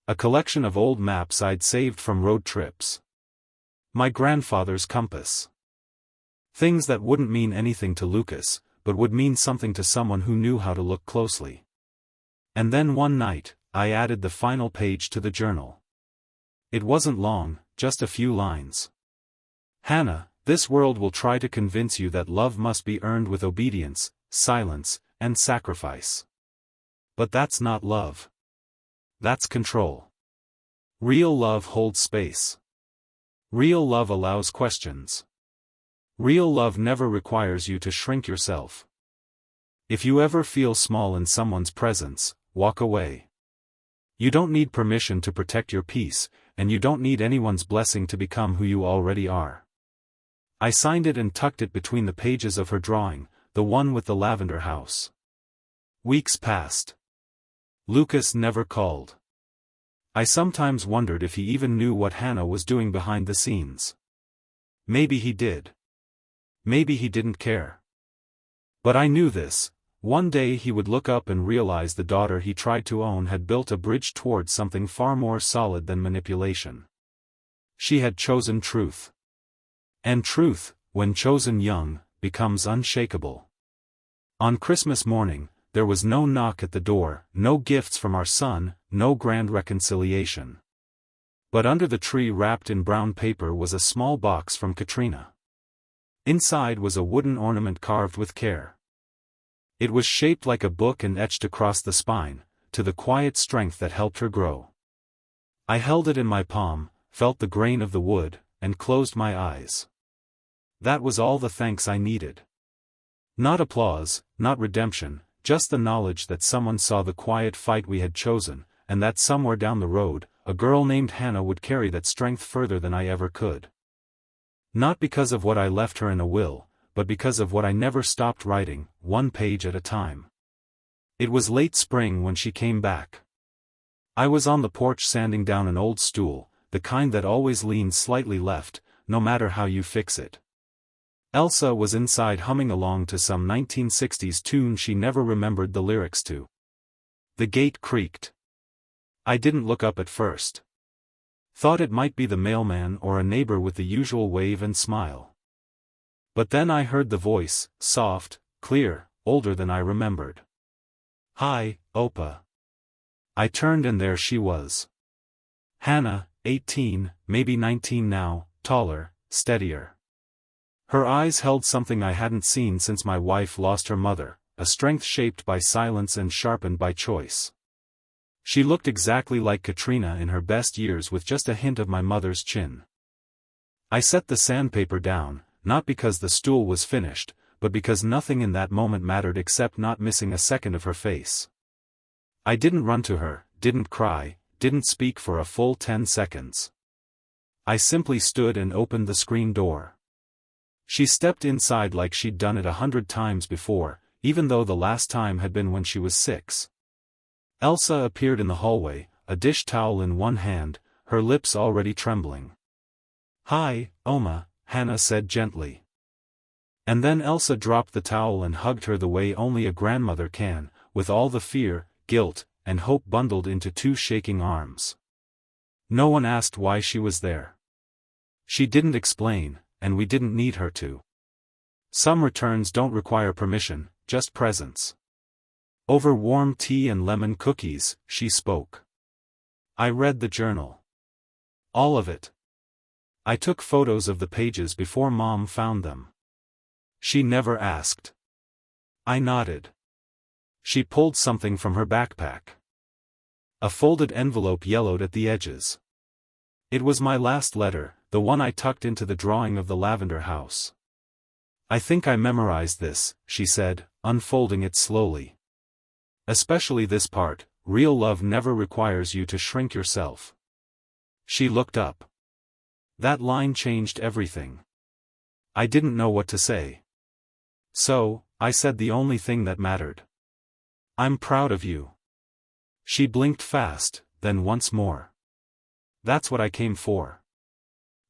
A collection of old maps I'd saved from road trips. My grandfather's compass. Things that wouldn't mean anything to Lucas, but would mean something to someone who knew how to look closely. And then one night, I added the final page to the journal. It wasn't long, just a few lines. Hannah, this world will try to convince you that love must be earned with obedience, silence, and sacrifice. But that's not love. That's control. Real love holds space. Real love allows questions. Real love never requires you to shrink yourself. If you ever feel small in someone's presence, walk away. You don't need permission to protect your peace, and you don't need anyone's blessing to become who you already are. I signed it and tucked it between the pages of her drawing, the one with the lavender house. Weeks passed. Lucas never called. I sometimes wondered if he even knew what Hannah was doing behind the scenes. Maybe he did. Maybe he didn't care. But I knew this: one day he would look up and realize the daughter he tried to own had built a bridge towards something far more solid than manipulation. She had chosen truth. And truth, when chosen young, becomes unshakable. On Christmas morning, there was no knock at the door, no gifts from our son, no grand reconciliation. But under the tree wrapped in brown paper was a small box from Katrina. Inside was a wooden ornament carved with care. It was shaped like a book and etched across the spine, to the quiet strength that helped her grow. I held it in my palm, felt the grain of the wood, and closed my eyes. That was all the thanks I needed. Not applause, not redemption, just the knowledge that someone saw the quiet fight we had chosen, and that somewhere down the road, a girl named Hannah would carry that strength further than I ever could. Not because of what I left her in a will, but because of what I never stopped writing, one page at a time. It was late spring when she came back. I was on the porch sanding down an old stool, the kind that always leans slightly left, no matter how you fix it. Elsa was inside humming along to some 1960s tune she never remembered the lyrics to. The gate creaked. I didn't look up at first. Thought it might be the mailman or a neighbor with the usual wave and smile. But then I heard the voice, soft, clear, older than I remembered. "Hi, Opa." I turned and there she was. Hannah, 18, maybe 19 now, taller, steadier. Her eyes held something I hadn't seen since my wife lost her mother, a strength shaped by silence and sharpened by choice. She looked exactly like Katrina in her best years with just a hint of my mother's chin. I set the sandpaper down, not because the stool was finished, but because nothing in that moment mattered except not missing a second of her face. I didn't run to her, didn't cry, didn't speak for a full 10 seconds. I simply stood and opened the screen door. She stepped inside like she'd done it 100 times before, even though the last time had been when she was 6. Elsa appeared in the hallway, a dish towel in one hand, her lips already trembling. "Hi, Oma," Hannah said gently. And then Elsa dropped the towel and hugged her the way only a grandmother can, with all the fear, guilt, and hope bundled into 2 shaking arms. No one asked why she was there. She didn't explain, and we didn't need her to. Some returns don't require permission, just presence. Over warm tea and lemon cookies, she spoke. I read the journal. All of it. I took photos of the pages before Mom found them. She never asked. I nodded. She pulled something from her backpack. A folded envelope yellowed at the edges. It was my last letter, the one I tucked into the drawing of the lavender house. "I think I memorized this," she said, unfolding it slowly. "Especially this part: real love never requires you to shrink yourself." She looked up. That line changed everything. I didn't know what to say. So, I said the only thing that mattered. I'm proud of you. She blinked fast, then once more. That's what I came for.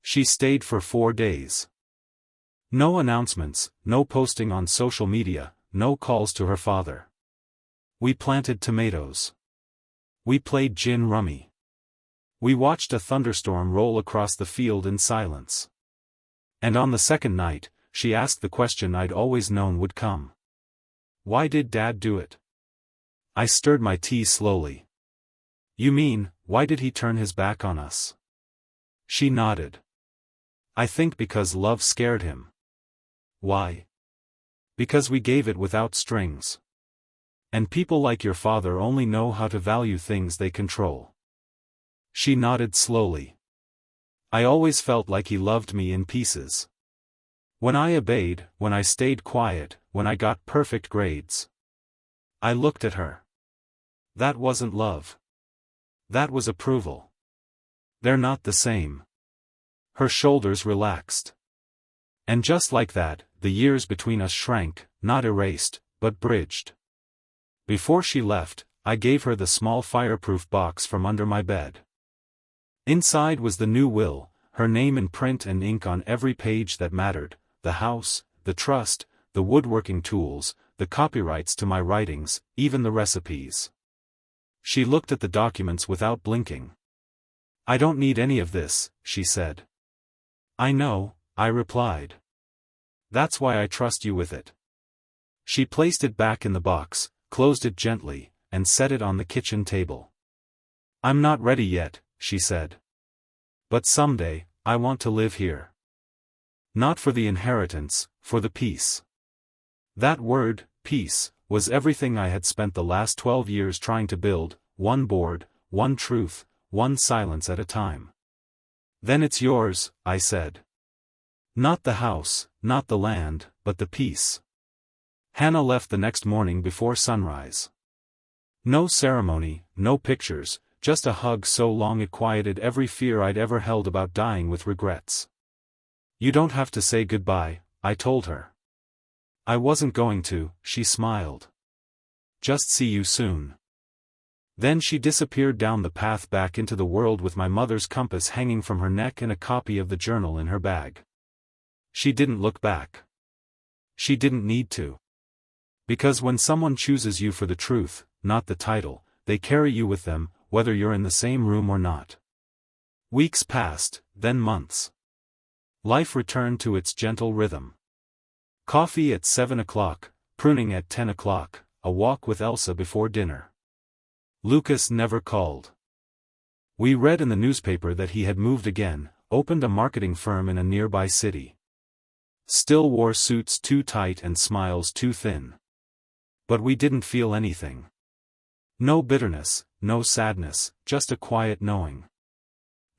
She stayed for 4 days. No announcements, no posting on social media, no calls to her father. We planted tomatoes. We played gin rummy. We watched a thunderstorm roll across the field in silence. And on the second night, she asked the question I'd always known would come. Why did Dad do it? I stirred my tea slowly. You mean, why did he turn his back on us? She nodded. I think because love scared him. Why? Because we gave it without strings. And people like your father only know how to value things they control. She nodded slowly. I always felt like he loved me in pieces. When I obeyed, when I stayed quiet, when I got perfect grades. I looked at her. That wasn't love. That was approval. They're not the same. Her shoulders relaxed. And just like that, the years between us shrank, not erased, but bridged. Before she left, I gave her the small fireproof box from under my bed. Inside was the new will, her name in print and ink on every page that mattered, the house, the trust, the woodworking tools, the copyrights to my writings, even the recipes. She looked at the documents without blinking. I don't need any of this, she said. I know, I replied. That's why I trust you with it. She placed it back in the box, closed it gently, and set it on the kitchen table. I'm not ready yet, she said. But someday, I want to live here. Not for the inheritance, for the peace. That word, peace, was everything I had spent the last 12 years trying to build, one board, one truth, one silence at a time. Then it's yours, I said. Not the house, not the land, but the peace. Hannah left the next morning before sunrise. No ceremony, no pictures, just a hug so long it quieted every fear I'd ever held about dying with regrets. You don't have to say goodbye, I told her. I wasn't going to, she smiled. Just see you soon. Then she disappeared down the path back into the world with my mother's compass hanging from her neck and a copy of the journal in her bag. She didn't look back. She didn't need to. Because when someone chooses you for the truth, not the title, they carry you with them, whether you're in the same room or not. Weeks passed, then months. Life returned to its gentle rhythm. Coffee at 7 o'clock, pruning at 10 o'clock, a walk with Elsa before dinner. Lucas never called. We read in the newspaper that he had moved again, opened a marketing firm in a nearby city. Still wore suits too tight and smiles too thin. But we didn't feel anything. No bitterness, no sadness, just a quiet knowing.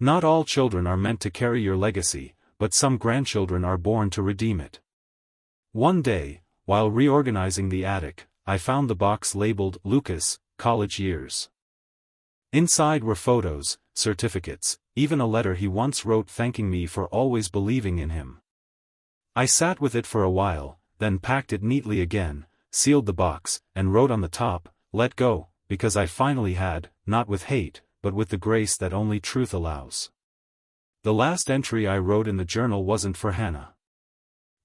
Not all children are meant to carry your legacy, but some grandchildren are born to redeem it. One day, while reorganizing the attic, I found the box labeled Lucas, College Years. Inside were photos, certificates, even a letter he once wrote thanking me for always believing in him. I sat with it for a while, then packed it neatly again, sealed the box, and wrote on the top, "Let go," because I finally had, not with hate, but with the grace that only truth allows. The last entry I wrote in the journal wasn't for Hannah.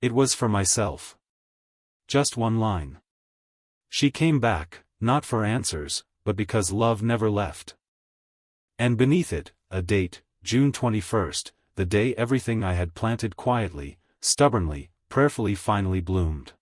It was for myself. Just one line. She came back, not for answers, but because love never left. And beneath it, a date, June 21st, the day everything I had planted quietly, stubbornly, prayerfully finally bloomed.